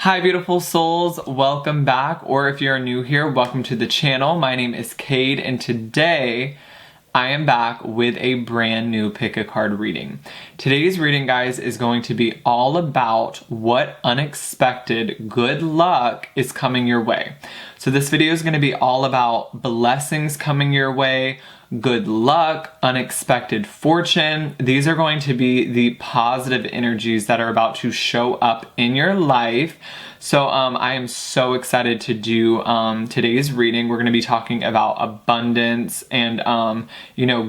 Hi beautiful souls, welcome back, or if you're new here, welcome to the channel. My name is Cade and today I am back with a brand new pick a card reading. Today's reading, guys, is going to be all about what unexpected good luck is coming your way. So this video is going to be all about blessings coming your way, good luck, unexpected fortune. These are going to be the positive energies that are about to show up in your life. So I am so excited to do today's reading. We're going to be talking about abundance and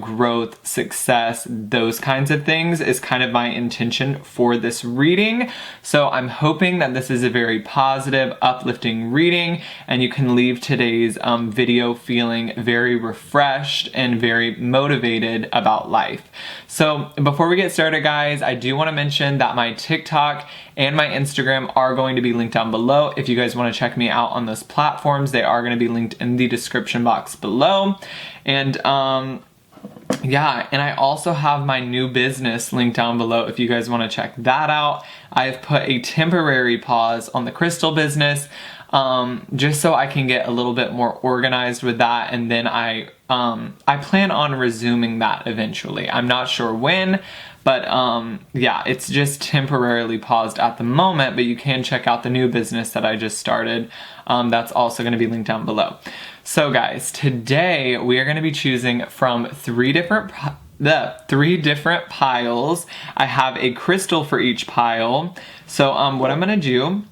growth, success, those kinds of things is kind of my intention for this reading. So I'm hoping that this is a very positive, uplifting reading and you can leave today's video feeling very refreshed and very motivated about life. So before we get started, guys, I do want to mention that my TikTok and my Instagram are going to be linked down below. If you guys want to check me out on those platforms, they are going to be linked in the description box below. And yeah, and I also have my new business linked down below if you guys want to check that out. I've put a temporary pause on the crystal business just so I can get a little bit more organized with that, and then I plan on resuming that eventually. I'm not sure when, but yeah, it's just temporarily paused at the moment, but you can check out the new business that I just started. That's also going to be linked down below. So guys, today we are going to be choosing from three different piles. I have a crystal for each pile. So what I'm going to do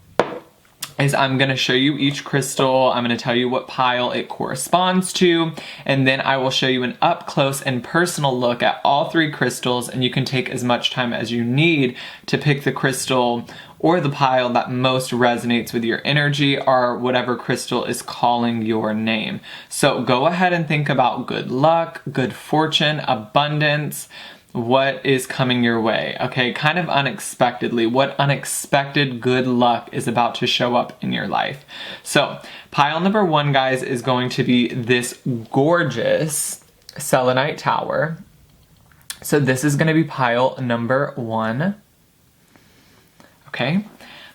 is I'm going to show you each crystal, I'm going to tell you what pile it corresponds to, and then I will show you an up close and personal look at all three crystals, and you can take as much time as you need to pick the crystal or the pile that most resonates with your energy or whatever crystal is calling your name. So go ahead and think about good luck, good fortune, abundance, what is coming your way, okay? Kind of unexpectedly, what unexpected good luck is about to show up in your life. So pile number one, guys, is going to be this gorgeous selenite tower. So this is going to be pile number one. Okay.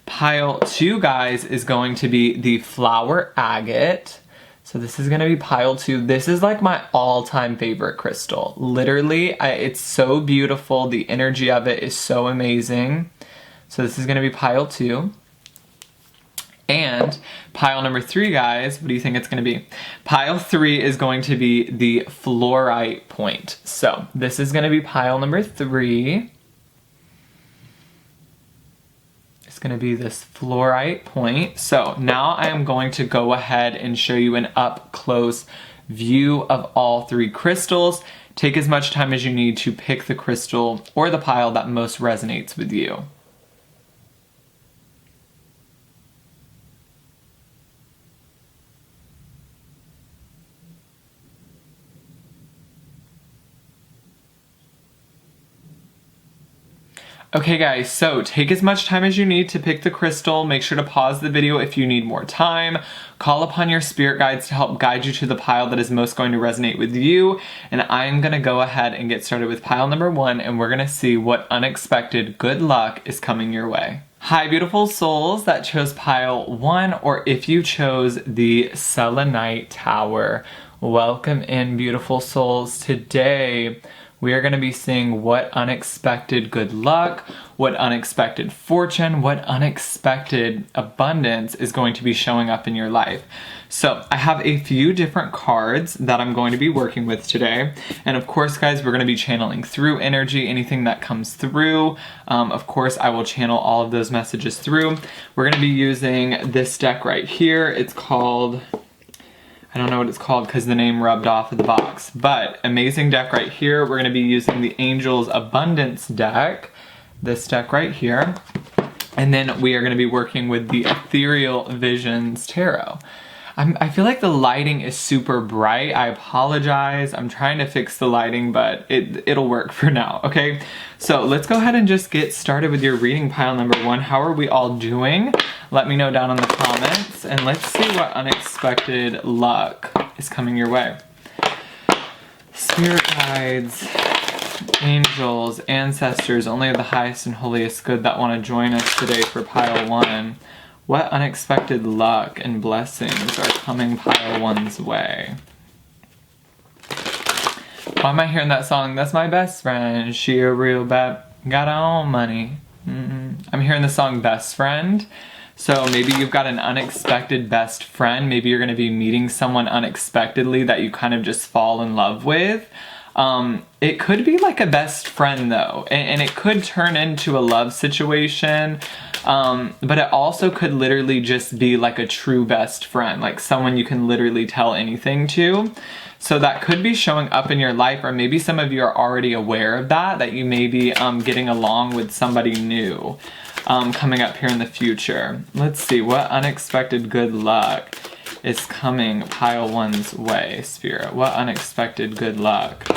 Pile two, guys, is going to be the flower agate. So this is going to be pile two. This is like my all-time favorite crystal. Literally, it's so beautiful. The energy of it is so amazing. So this is going to be pile two. And pile number three, guys, what do you think it's going to be? Pile three is going to be the fluorite point. So this is going to be pile number three. It's going to be this fluorite point. So now I am going to go ahead and show you an up close view of all three crystals. Take as much time as you need to pick the crystal or the pile that most resonates with you. Okay guys, so take as much time as you need to pick the crystal. Make sure to pause the video if you need more time. Call upon your spirit guides to help guide you to the pile that is most going to resonate with you. And I'm going to go ahead and get started with pile number one, and we're going to see what unexpected good luck is coming your way. Hi beautiful souls that chose pile one, or if you chose the selenite tower, welcome in beautiful souls. Today we are going to be seeing what unexpected good luck, what unexpected fortune, what unexpected abundance is going to be showing up in your life. So I have a few different cards that I'm going to be working with today. And of course, guys, we're going to be channeling through energy, anything that comes through. Of course, I will channel all of those messages through. We're going to be using this deck right here. It's called, I don't know what it's called because the name rubbed off of the box, but amazing deck right here. We're going to be using the Angels Abundance deck, this deck right here. And then we are going to be working with the Ethereal Visions Tarot. I feel like the lighting is super bright. I apologize. I'm trying to fix the lighting, but it'll work for now, okay? So let's go ahead and just get started with your reading pile number one. How are we all doing? Let me know down in the comments, and let's see what unexpected luck is coming your way. Spirit guides, angels, ancestors, only of the highest and holiest good that want to join us today for pile one. What unexpected luck and blessings are coming pile one's way? Why am I hearing that song? That's my best friend. She a real bad, got her own money. I'm hearing the song Best Friend. So maybe you've got an unexpected best friend. Maybe you're going to be meeting someone unexpectedly that you kind of just fall in love with. It could be like a best friend though, and it could turn into a love situation. But it also could literally just be like a true best friend, like someone you can literally tell anything to. So that could be showing up in your life, or maybe some of you are already aware of that you may be getting along with somebody new coming up here in the future. Let's see, what unexpected good luck is coming pile one's way, Spirit? What unexpected good luck?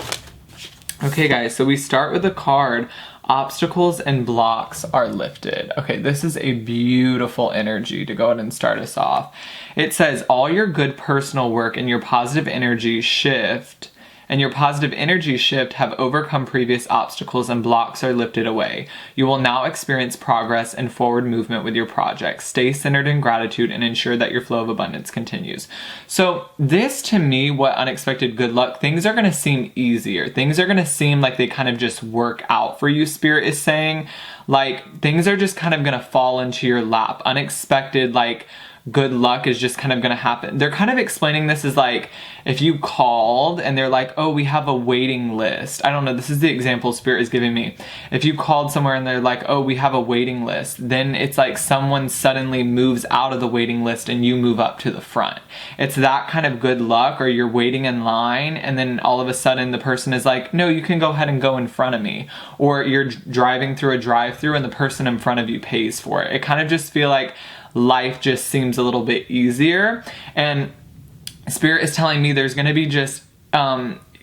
Okay, guys, so we start with the card, obstacles and blocks are lifted. Okay, this is a beautiful energy to go ahead and start us off. It says, all your good personal work and your positive energy shift have overcome previous obstacles and blocks are lifted away. You will now experience progress and forward movement with your project. Stay centered in gratitude and ensure that your flow of abundance continues. So this, to me, what unexpected good luck, things are going to seem easier. Things are going to seem like they kind of just work out for you, Spirit is saying. Like, things are just kind of going to fall into your lap. Unexpected, like, good luck is just kind of going to happen. They're kind of explaining this as like, if you called and they're like, oh, we have a waiting list. I don't know. This is the example Spirit is giving me. If you called somewhere and they're like, oh, we have a waiting list, then it's like someone suddenly moves out of the waiting list and you move up to the front. It's that kind of good luck, or you're waiting in line and then all of a sudden the person is like, no, you can go ahead and go in front of me. Or you're driving through a drive-through and the person in front of you pays for it. It kind of just feel like life just seems a little bit easier. And Spirit is telling me there's going to be just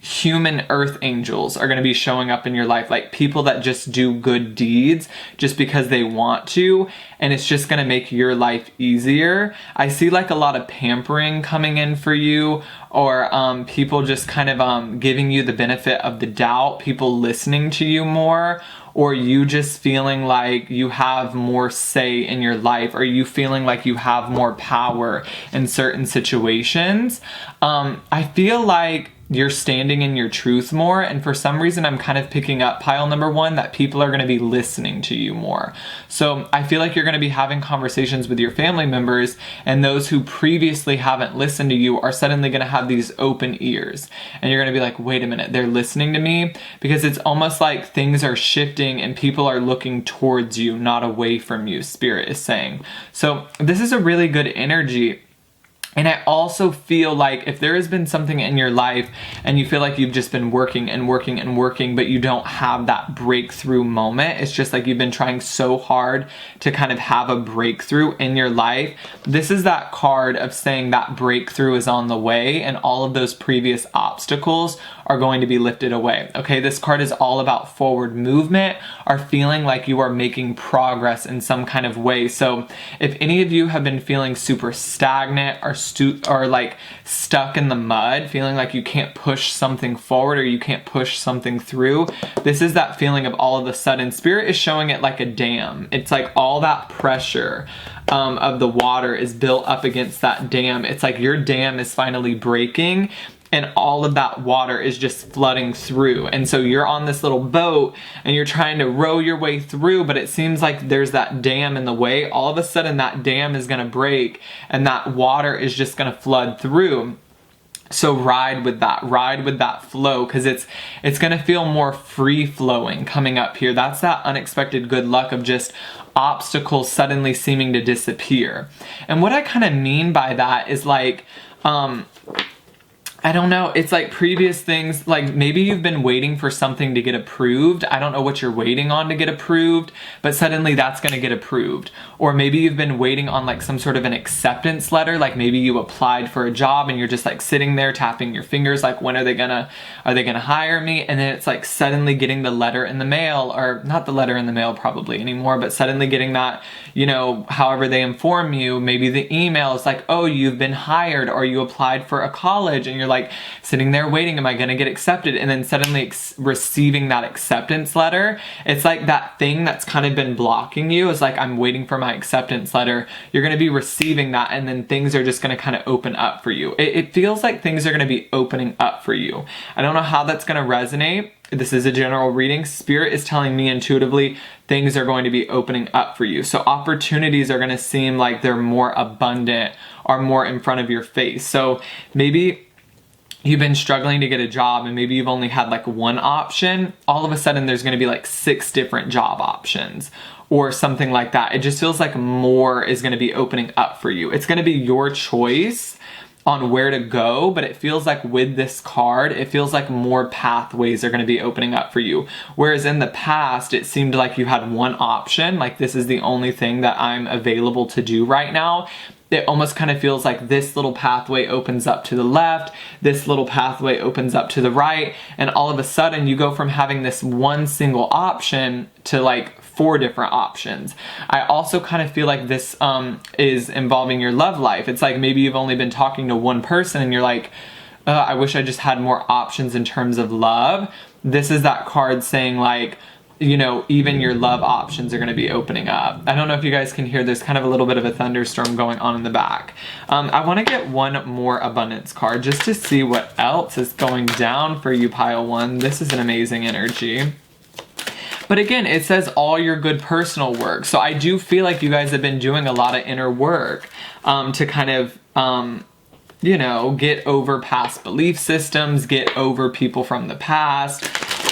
human earth angels are going to be showing up in your life, like people that just do good deeds just because they want to, and it's just going to make your life easier. I see like a lot of pampering coming in for you, or people just kind of giving you the benefit of the doubt, people listening to you more, or you just feeling like you have more say in your life, or you feeling like you have more power in certain situations. I feel like you're standing in your truth more, and for some reason I'm kind of picking up pile number one that people are going to be listening to you more. So I feel like you're going to be having conversations with your family members, and those who previously haven't listened to you are suddenly going to have these open ears, and you're going to be like, wait a minute, they're listening to me? Because it's almost like things are shifting and people are looking towards you, not away from you, Spirit is saying. So this is a really good energy. And I also feel like if there has been something in your life and you feel like you've just been working and working and working, but you don't have that breakthrough moment, it's just like you've been trying so hard to kind of have a breakthrough in your life. This is that card of saying that breakthrough is on the way and all of those previous obstacles are going to be lifted away. Okay, this card is all about forward movement, or feeling like you are making progress in some kind of way. So if any of you have been feeling super stagnant or like stuck in the mud, feeling like you can't push something forward or you can't push something through, this is that feeling of all of a sudden, Spirit is showing it like a dam. It's like all that pressure of the water is built up against that dam. It's like your dam is finally breaking and all of that water is just flooding through. And so you're on this little boat and you're trying to row your way through, but it seems like there's that dam in the way. All of a sudden that dam is gonna break and that water is just gonna flood through. So ride with that flow, because it's gonna feel more free flowing coming up here. That's that unexpected good luck of just obstacles suddenly seeming to disappear. And what I kind of mean by that is like, I don't know, it's like previous things, like maybe you've been waiting for something to get approved. I don't know what you're waiting on to get approved, but suddenly that's gonna get approved. Or maybe you've been waiting on like some sort of an acceptance letter, like maybe you applied for a job and you're just like sitting there tapping your fingers like, when are they gonna hire me? And then it's like suddenly getting the letter in the mail, or not the letter in the mail probably anymore, but suddenly getting that, you know, however they inform you, maybe the email is like, oh, you've been hired, or you applied for a college and you're like, like sitting there waiting, am I going to get accepted? And then suddenly receiving that acceptance letter. It's like that thing that's kind of been blocking you is like, I'm waiting for my acceptance letter. You're going to be receiving that, and then things are just going to kind of open up for you. It feels like things are going to be opening up for you. I don't know how that's going to resonate. This is a general reading. Spirit is telling me intuitively things are going to be opening up for you. So opportunities are going to seem like they're more abundant or more in front of your face. So maybe you've been struggling to get a job and maybe you've only had like one option. All of a sudden there's going to be like 6 different job options or something like that. It just feels like more is going to be opening up for you. It's going to be your choice on where to go, but it feels like with this card, it feels like more pathways are going to be opening up for you. Whereas in the past, it seemed like you had one option, like this is the only thing that I'm available to do right now. It almost kind of feels like this little pathway opens up to the left, this little pathway opens up to the right, and all of a sudden you go from having this one single option to like 4 different options. I also kind of feel like this is involving your love life. It's like maybe you've only been talking to one person and you're like, I wish I just had more options in terms of love. This is that card saying like, you know, even your love options are going to be opening up. I don't know if you guys can hear, there's kind of a little bit of a thunderstorm going on in the back. I want to get one more abundance card just to see what else is going down for you, pile 1. This is an amazing energy. But again, it says all your good personal work. So I do feel like you guys have been doing a lot of inner work to kind of, you know, get over past belief systems, get over people from the past,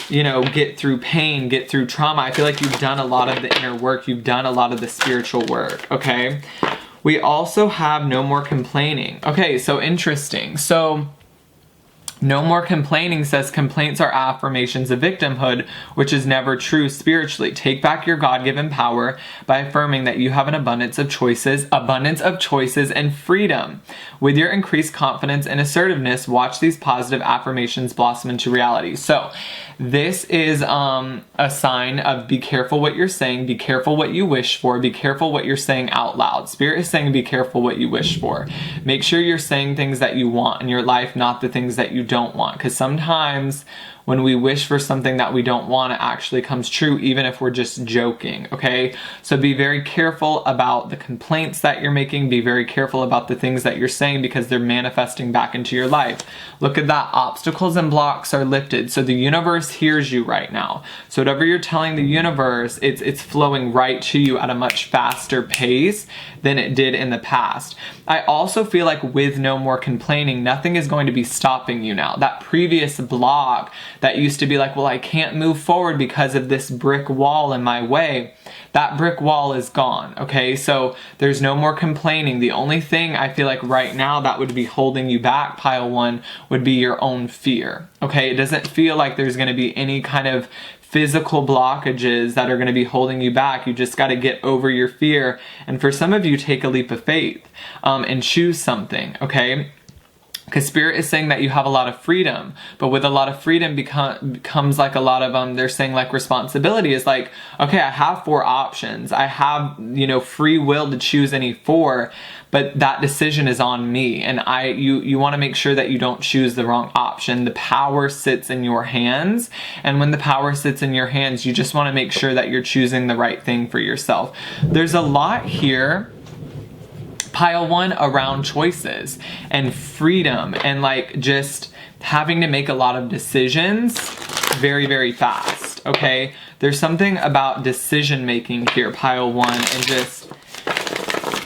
you know, get through pain, get through trauma. I feel like you've done a lot of the inner work. You've done a lot of the spiritual work, okay? We also have no more complaining. Okay, so interesting. So no more complaining says complaints are affirmations of victimhood, which is never true spiritually. Take back your God-given power by affirming that you have an abundance of choices and freedom. With your increased confidence and assertiveness, watch these positive affirmations blossom into reality. So this is a sign of be careful what you're saying, be careful what you wish for, be careful what you're saying out loud. Spirit is saying be careful what you wish for. Make sure you're saying things that you want in your life, not the things that you don't want. Because sometimes when we wish for something that we don't want, it actually comes true, even if we're just joking, okay? So be very careful about the complaints that you're making. Be very careful about the things that you're saying because they're manifesting back into your life. Look at that. Obstacles and blocks are lifted. So the universe hears you right now. So whatever you're telling the universe, it's flowing right to you at a much faster pace than it did in the past. I also feel like with no more complaining, nothing is going to be stopping you now. That previous block that used to be like, well, I can't move forward because of this brick wall in my way, that brick wall is gone, okay? So there's no more complaining. The only thing I feel like right now that would be holding you back, pile 1, would be your own fear, okay? It doesn't feel like there's going to be any kind of physical blockages that are going to be holding you back. You just got to get over your fear. And for some of you, take a leap of faith and choose something, okay? Because Spirit is saying that you have a lot of freedom, but with a lot of freedom becomes like a lot of, they're saying like responsibility is like, okay, I have 4 options. I have, you know, free will to choose any 4, but that decision is on me. And you want to make sure that you don't choose the wrong option. The power sits in your hands. And when the power sits in your hands, you just want to make sure that you're choosing the right thing for yourself. There's a lot here, pile 1, around choices and freedom and like just having to make a lot of decisions very, very fast, okay? There's something about decision making here, pile 1, and just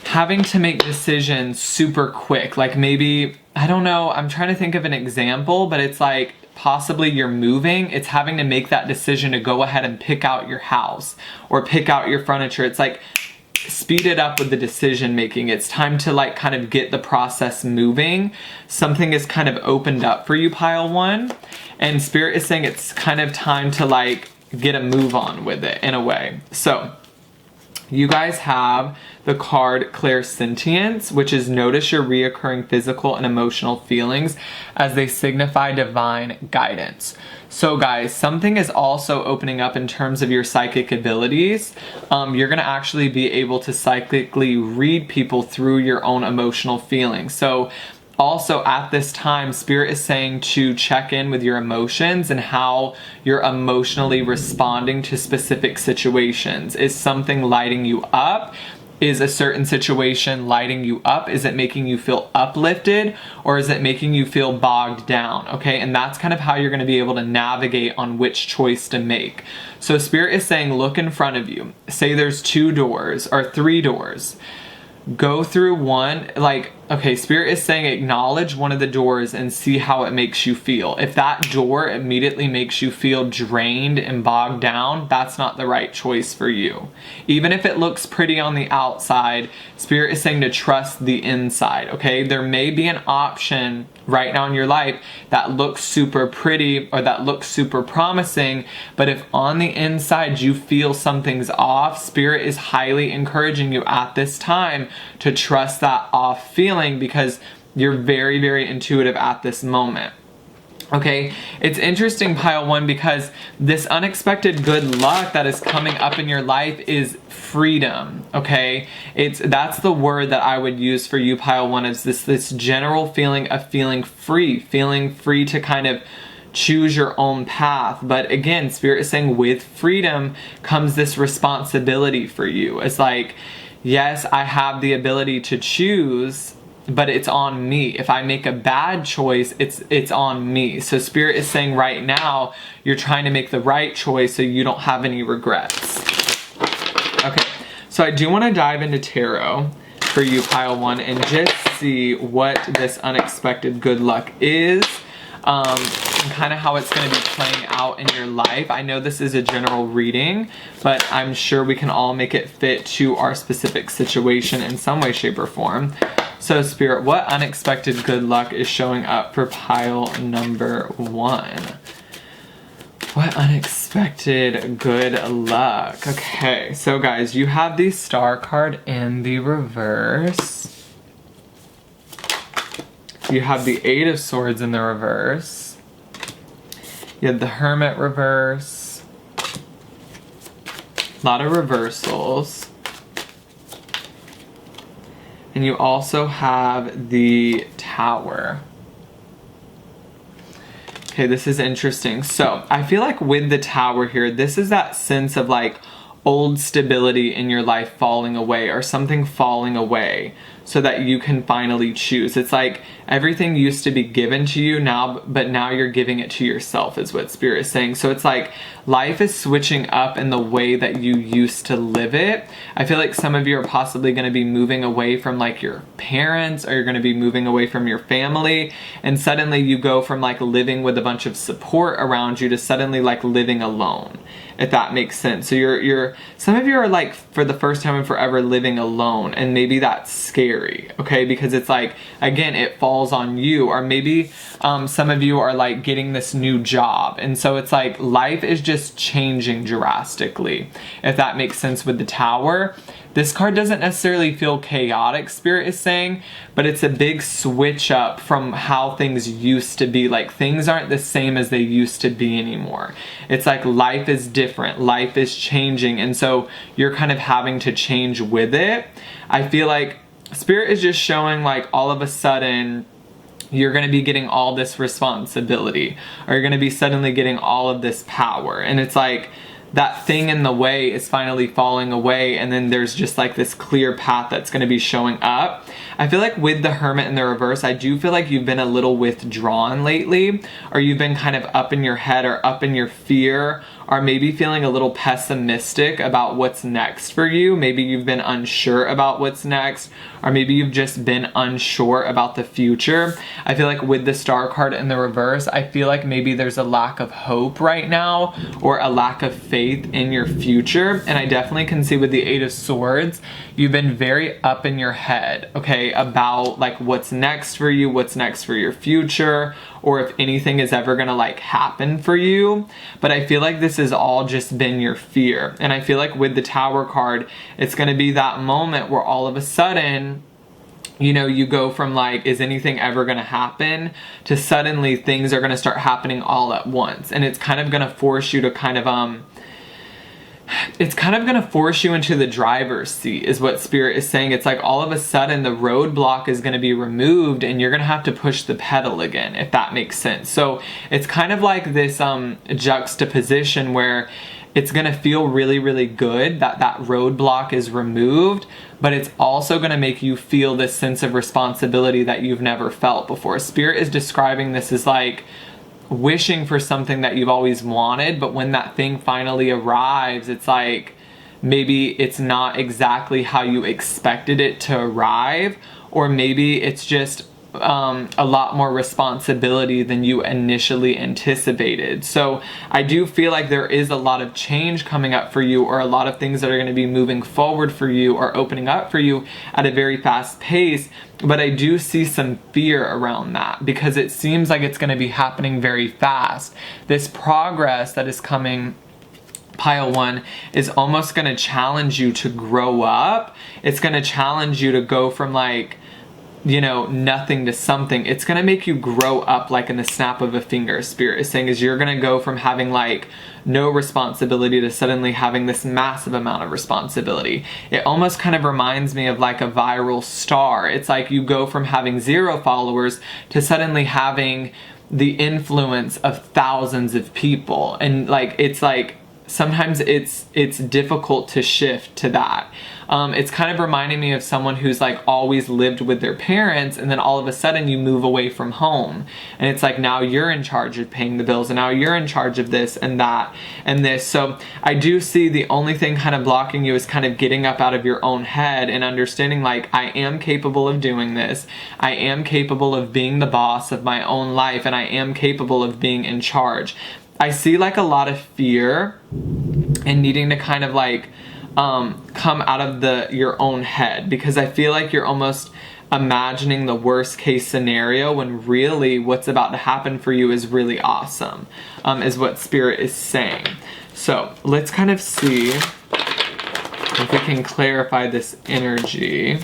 having to make decisions super quick. Like maybe, I don't know, I'm trying to think of an example, but it's like possibly you're moving, it's having to make that decision to go ahead and pick out your house or pick out your furniture. It's like, speed it up with the decision making. It's time to like kind of get the process moving. Something is kind of opened up for you, pile 1, and Spirit is saying it's kind of time to like get a move on with it in a way. So you guys have the card Clairsentience, which is notice your reoccurring physical and emotional feelings as they signify divine guidance. So guys, something is also opening up in terms of your psychic abilities. You're going to actually be able to psychically read people through your own emotional feelings. So Also, at this time, Spirit is saying to check in with your emotions and how you're emotionally responding to specific situations. Is something lighting you up? Is a certain situation lighting you up? Is it making you feel uplifted, or is it making you feel bogged down? Okay, and that's kind of how you're going to be able to navigate on which choice to make. So Spirit is saying, look in front of you. Say there's 2 doors or 3 doors. Go through one, like, okay, Spirit is saying acknowledge one of the doors and see how it makes you feel. If that door immediately makes you feel drained and bogged down, that's not the right choice for you. Even if it looks pretty on the outside, Spirit is saying to trust the inside, okay? There may be an option right now in your life that looks super pretty or that looks super promising, but if on the inside you feel something's off, Spirit is highly encouraging you at this time to trust that off feeling, because you're very, very intuitive at this moment. Okay, it's interesting, pile 1, because this unexpected good luck that is coming up in your life is freedom. Okay, that's the word that I would use for you, pile 1, is this general feeling of feeling free to kind of choose your own path. But again, Spirit is saying with freedom comes this responsibility for you. It's like, yes, I have the ability to choose, but it's on me. If I make a bad choice, it's on me. So Spirit is saying right now, you're trying to make the right choice so you don't have any regrets. Okay, so I do want to dive into tarot for you, pile 1, and just see what this unexpected good luck is. And kind of how it's going to be playing out in your life. I know this is a general reading, but I'm sure we can all make it fit to our specific situation in some way, shape, or form. So Spirit, what unexpected good luck is showing up for pile number 1? What unexpected good luck? Okay, so guys, you have the Star card in the reverse. You have the 8 of Swords in the reverse. You have the Hermit reverse. A lot of reversals. And you also have the Tower. Okay, this is interesting. So I feel like with the Tower here, this is that sense of like old stability in your life falling away, or something falling away, so that you can finally choose. It's like everything used to be given to you now, but now you're giving it to yourself, is what Spirit is saying. So it's like life is switching up in the way that you used to live it. I feel like some of you are possibly going to be moving away from like your parents, or you're going to be moving away from your family, and suddenly you go from like living with a bunch of support around you to suddenly like living alone, if that makes sense. So you're some of you are like for the first time in forever living alone, and maybe that's scary, okay? Because it's like, again, it falls on you. Or maybe some of you are like getting this new job, and so it's like life is just changing drastically, if that makes sense with the Tower. This card doesn't necessarily feel chaotic, Spirit is saying, but it's a big switch up from how things used to be. Like things aren't the same as they used to be anymore. It's like life is different, life is changing, and so you're kind of having to change with it. I feel like Spirit is just showing like all of a sudden you're going to be getting all this responsibility, or you're going to be suddenly getting all of this power, and it's like that thing in the way is finally falling away, and then there's just like this clear path that's going to be showing up. I feel like with the Hermit in the reverse, I do feel like you've been a little withdrawn lately, or you've been kind of up in your head or up in your fear, or maybe feeling a little pessimistic about what's next for you. Maybe you've been unsure about what's next, or maybe you've just been unsure about the future. I feel like with the Star card in the reverse, I feel like maybe there's a lack of hope right now, or a lack of faith in your future. And I definitely can see with the 8 of Swords, you've been very up in your head, okay, about like what's next for you, what's next for your future, or if anything is ever gonna like happen for you. But I feel like this has all just been your fear. And I feel like with the Tower card, it's gonna be that moment where all of a sudden, you know, you go from like, is anything ever gonna happen, to suddenly things are gonna start happening all at once. And it's kind of gonna force you to kind of it's kind of going to force you into the driver's seat is what Spirit is saying. It's like all of a sudden the roadblock is going to be removed and you're going to have to push the pedal again, if that makes sense. So it's kind of like this juxtaposition where it's going to feel really, really good that that roadblock is removed, but it's also going to make you feel this sense of responsibility that you've never felt before. Spirit is describing this as like wishing for something that you've always wanted, but when that thing finally arrives, it's like maybe it's not exactly how you expected it to arrive, or maybe it's just a lot more responsibility than you initially anticipated. So I do feel like there is a lot of change coming up for you, or a lot of things that are going to be moving forward for you or opening up for you at a very fast pace. But I do see some fear around that because it seems like it's going to be happening very fast. This progress that is coming, Pile 1, is almost going to challenge you to grow up. It's going to challenge you to go from like, you know, nothing to something. It's going to make you grow up like in the snap of a finger. Spirit is saying is you're going to go from having like no responsibility to suddenly having this massive amount of responsibility. It almost kind of reminds me of like a viral star. It's like you go from having 0 followers to suddenly having the influence of thousands of people. And like, it's like, sometimes it's difficult to shift to that. It's kind of reminding me of someone who's like always lived with their parents, and then all of a sudden you move away from home, and it's like now you're in charge of paying the bills, and now you're in charge of this and that and this. So I do see the only thing kind of blocking you is kind of getting up out of your own head and understanding like, I am capable of doing this. I am capable of being the boss of my own life, and I am capable of being in charge. I see like a lot of fear and needing to kind of like come out of your own head, because I feel like you're almost imagining the worst case scenario when really what's about to happen for you is really awesome, is what Spirit is saying. So let's kind of see if we can clarify this energy.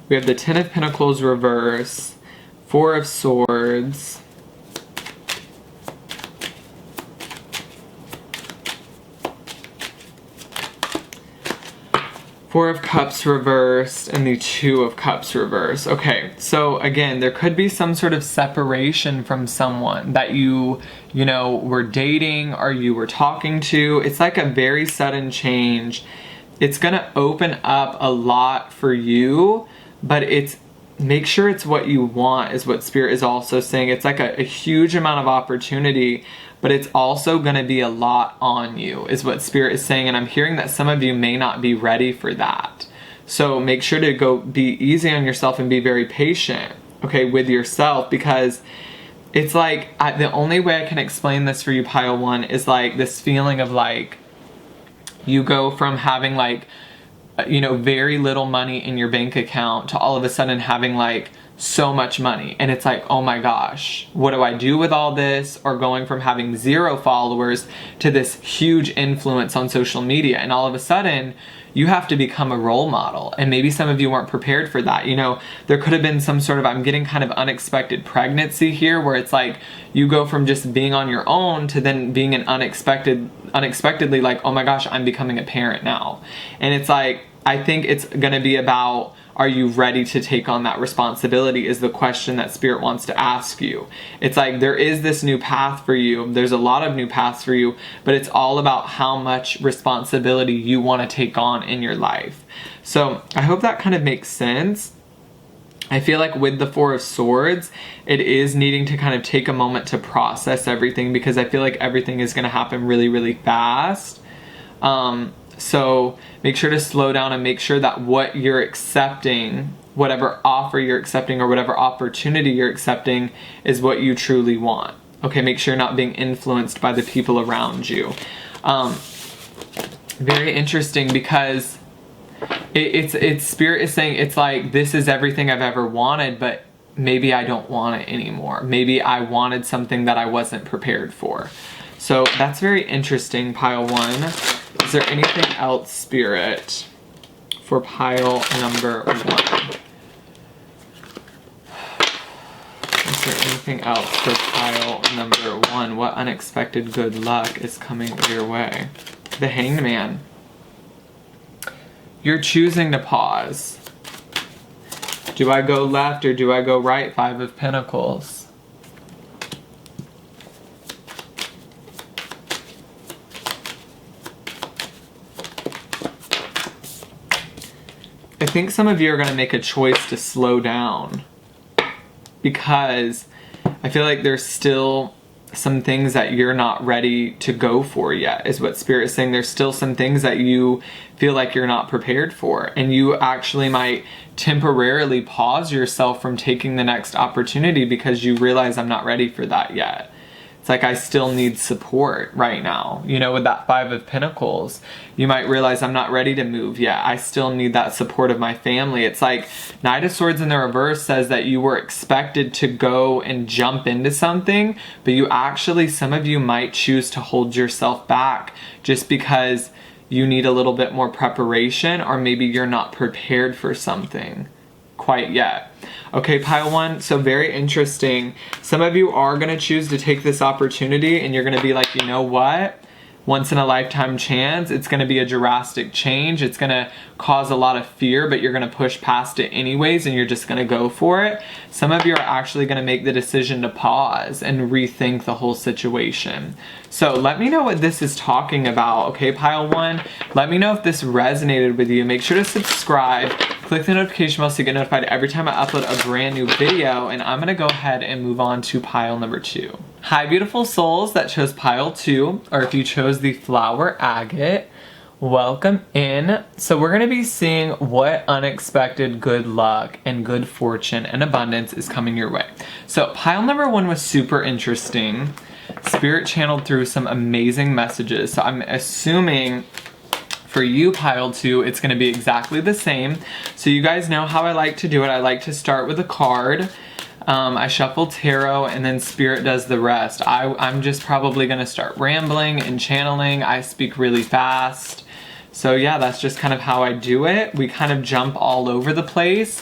We have the 10 of Pentacles reverse, 4 of Swords, Four of Cups reversed, and the 2 of Cups reversed. Okay, so again, there could be some sort of separation from someone that you know, were dating or you were talking to. It's like a very sudden change. It's gonna open up a lot for you, but make sure it's what you want is what Spirit is also saying. It's like a huge amount of opportunity, but it's also going to be a lot on you is what Spirit is saying. And I'm hearing that some of you may not be ready for that. So make sure to go be easy on yourself and be very patient, okay, with yourself, because it's like the only way I can explain this for you, Pile 1, is like this feeling of like you go from having like, you know, very little money in your bank account to all of a sudden having like so much money, and it's like, oh my gosh, what do I do with all this? Or going from having 0 followers to this huge influence on social media, and all of a sudden you have to become a role model. And maybe some of you weren't prepared for that. You know, there could have been some sort of, I'm getting kind of unexpected pregnancy here, where it's like you go from just being on your own to then being an unexpectedly like, oh my gosh, I'm becoming a parent now. And it's like, I think it's gonna be about, are you ready to take on that responsibility is the question that Spirit wants to ask you. It's like there is this new path for you. There's a lot of new paths for you, but it's all about how much responsibility you want to take on in your life. So I hope that kind of makes sense. I feel like with the 4 of Swords, it is needing to kind of take a moment to process everything, because I feel like everything is going to happen really, really fast. So make sure to slow down and make sure that what you're accepting, whatever offer you're accepting or whatever opportunity you're accepting, is what you truly want. Okay, make sure you're not being influenced by the people around you. Very interesting, because it's Spirit is saying it's like, this is everything I've ever wanted, but maybe I don't want it anymore. Maybe I wanted something that I wasn't prepared for. So that's very interesting, Pile 1. Is there anything else, Spirit, for pile number 1? Let's there anything else for pile number 1? What unexpected good luck is coming your way? The Hanged Man. You're choosing to pause. Do I go left or do I go right? 5 of Pentacles. I think some of you are going to make a choice to slow down, because I feel like there's still some things that you're not ready to go for yet, is what Spirit is saying. There's still some things that you feel like you're not prepared for, and you actually might temporarily pause yourself from taking the next opportunity because you realize, I'm not ready for that yet. It's like, I still need support right now. You know, with that 5 of Pentacles, you might realize, I'm not ready to move yet. I still need that support of my family. It's like Knight of Swords in the reverse says that you were expected to go and jump into something, but you actually, some of you might choose to hold yourself back just because you need a little bit more preparation, or maybe you're not prepared for something quite yet. Okay, pile 1, so very interesting. Some of you are going to choose to take this opportunity, and you're going to be like, you know what? Once in a lifetime chance. It's going to be a drastic change. It's going to cause a lot of fear, but you're going to push past it anyways, and you're just going to go for it. Some of you are actually going to make the decision to pause and rethink the whole situation. So let me know what this is talking about, okay, pile 1? Let me know if this resonated with you. Make sure to subscribe. Click the notification bell so you get notified every time I upload a brand new video, and I'm going to go ahead and move on to pile number 2. Hi, beautiful souls that chose pile 2, or if you chose the flower agate, welcome in. So we're going to be seeing what unexpected good luck and good fortune and abundance is coming your way. So pile number 1 was super interesting. Spirit channeled through some amazing messages. So I'm assuming for you, pile 2, it's going to be exactly the same. So you guys know how I like to do it. I like to start with a card. I shuffle tarot, and then Spirit does the rest. I'm just probably going to start rambling and channeling. I speak really fast. So yeah, that's just kind of how I do it. We kind of jump all over the place,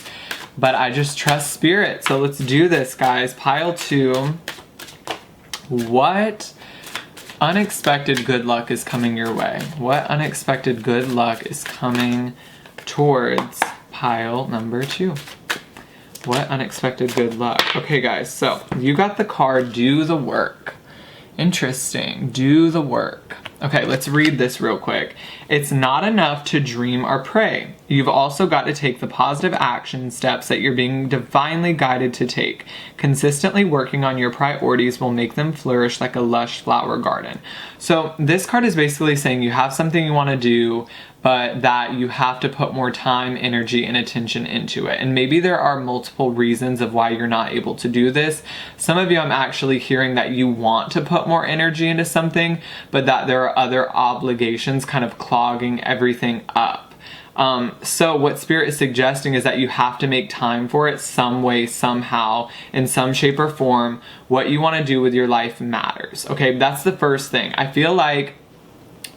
but I just trust Spirit. So let's do this, guys. Pile 2. What unexpected good luck is coming your way? What unexpected good luck is coming towards pile number 2? What unexpected good luck? Okay, guys, so you got the card, do the work. Interesting, do the work. Okay, let's read this real quick. It's not enough to dream or pray. You've also got to take the positive action steps that you're being divinely guided to take. Consistently working on your priorities will make them flourish like a lush flower garden. So this card is basically saying you have something you want to do, but that you have to put more time, energy, and attention into it. And maybe there are multiple reasons of why you're not able to do this. Some of you, I'm actually hearing that you want to put more energy into something, but that there are other obligations kind of clogging everything up. So what Spirit is suggesting is that you have to make time for it some way, somehow, in some shape or form. What you want to do with your life matters. Okay, that's the first thing. I feel like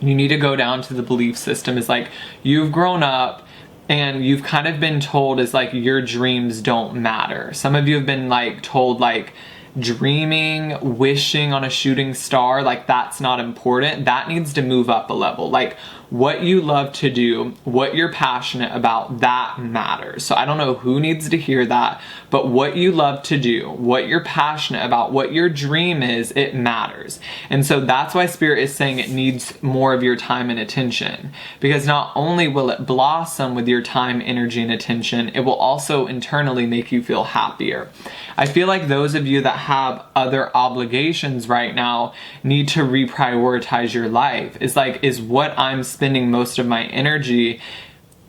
you need to go down to the belief system. Is like, you've grown up and you've kind of been told is like your dreams don't matter. Some of you have been like told like dreaming, wishing on a shooting star, like that's not important. That needs to move up a level. Like what you love to do, what you're passionate about, that matters. So I don't know who needs to hear that, but what you love to do, what you're passionate about, what your dream is, it matters. And so that's why Spirit is saying it needs more of your time and attention, because not only will it blossom with your time, energy, and attention, it will also internally make you feel happier. I feel like those of you that have other obligations right now need to reprioritize your life. Is like, is what I'm spending most of my energy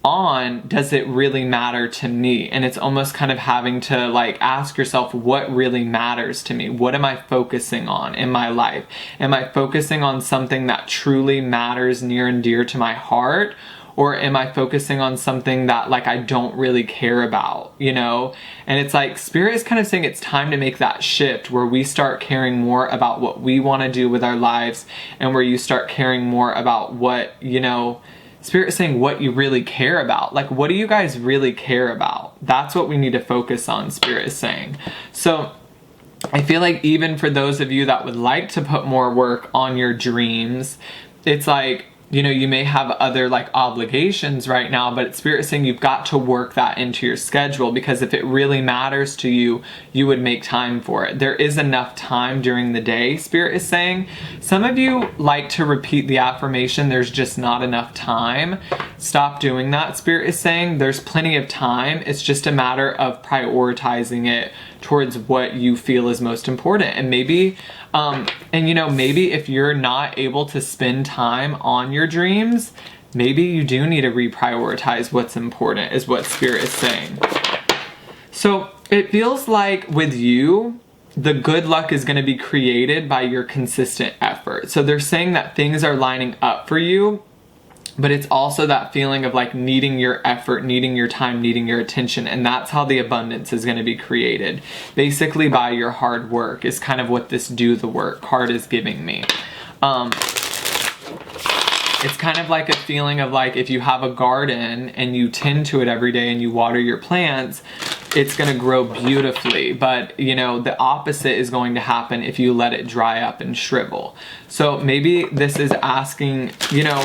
on, does it really matter to me? And it's almost kind of having to like ask yourself, what really matters to me? What am I focusing on in my life? Am I focusing on something that truly matters near and dear to my heart? Or am I focusing on something that like I don't really care about, you know? And it's like Spirit is kind of saying it's time to make that shift where we start caring more about what we want to do with our lives, and where you start caring more about what, you know, Spirit is saying what you really care about. Like, what do you guys really care about? That's what we need to focus on, Spirit is saying. So I feel like even for those of you that would like to put more work on your dreams, it's like, you know, you may have other like obligations right now, but Spirit is saying you've got to work that into your schedule, because if it really matters to you, you would make time for it. There is enough time during the day, Spirit is saying. Some of you like to repeat the affirmation, there's just not enough time. Stop doing that, Spirit is saying. There's plenty of time. It's just a matter of prioritizing it towards what you feel is most important. And maybe, you know, maybe if you're not able to spend time on your dreams, maybe you do need to reprioritize what's important, is what Spirit is saying. So it feels like with you, the good luck is going to be created by your consistent effort. So they're saying that things are lining up for you, but it's also that feeling of like needing your effort, needing your time, needing your attention. And that's how the abundance is going to be created. Basically by your hard work is kind of what this do the work card is giving me. It's kind of like a feeling of like if you have a garden and you tend to it every day and you water your plants, it's going to grow beautifully. But, you know, the opposite is going to happen if you let it dry up and shrivel. So maybe this is asking, you know,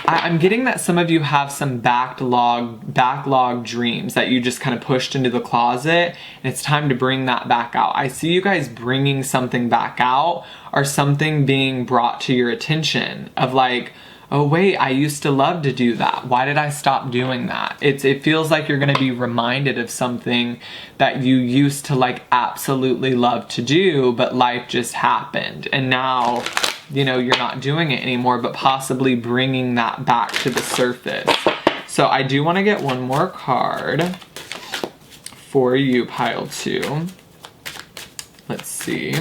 I'm getting that some of you have some backlog dreams that you just kind of pushed into the closet, and it's time to bring that back out. I see you guys bringing something back out, or something being brought to your attention of like, oh wait, I used to love to do that. Why did I stop doing that? It feels like you're going to be reminded of something that you used to like absolutely love to do, but life just happened. And now, you know, you're not doing it anymore, but possibly bringing that back to the surface. So I do want to get one more card for you, pile 2. Let's see.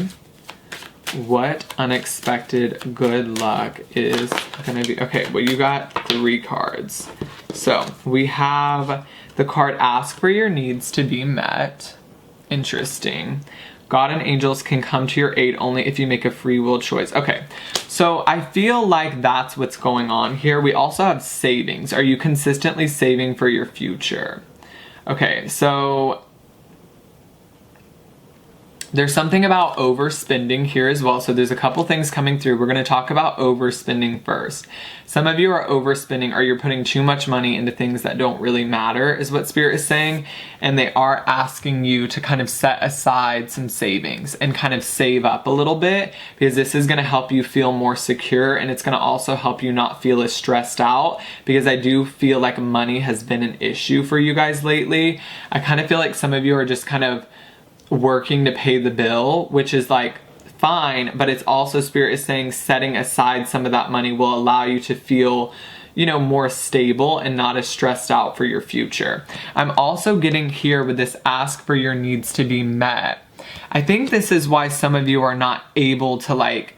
What unexpected good luck is going to be? Okay, well, you got 3 cards. So we have the card Ask for Your Needs to Be Met. Interesting. God and angels can come to your aid only if you make a free will choice. Okay, so I feel like that's what's going on here. We also have savings. Are you consistently saving for your future? Okay, so there's something about overspending here as well. So there's a couple things coming through. We're going to talk about overspending first. Some of you are overspending, or you're putting too much money into things that don't really matter, is what Spirit is saying. And they are asking you to kind of set aside some savings and kind of save up a little bit, because this is going to help you feel more secure, and it's going to also help you not feel as stressed out, because I do feel like money has been an issue for you guys lately. I kind of feel like some of you are just kind of working to pay the bill, which is like fine, but it's also, Spirit is saying, setting aside some of that money will allow you to feel, you know, more stable and not as stressed out for your future. I'm also getting here with this Ask for Your Needs to Be Met. I think this is why some of you are not able to like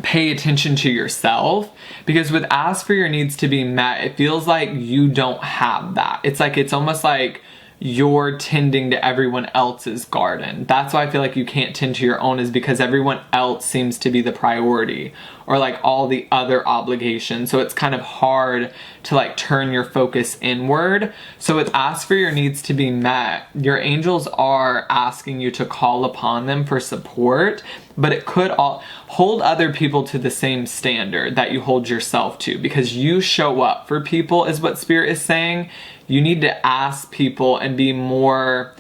pay attention to yourself, because with Ask for Your Needs to Be Met, it feels like you don't have that. It's like, it's almost like you're tending to everyone else's garden. That's why I feel like you can't tend to your own, is because everyone else seems to be the priority, or like all the other obligations. So it's kind of hard to like turn your focus inward. So with Ask for Your Needs to Be Met, your angels are asking you to call upon them for support, but it could hold other people to the same standard that you hold yourself to, because you show up for people, is what Spirit is saying. You need to ask people and be more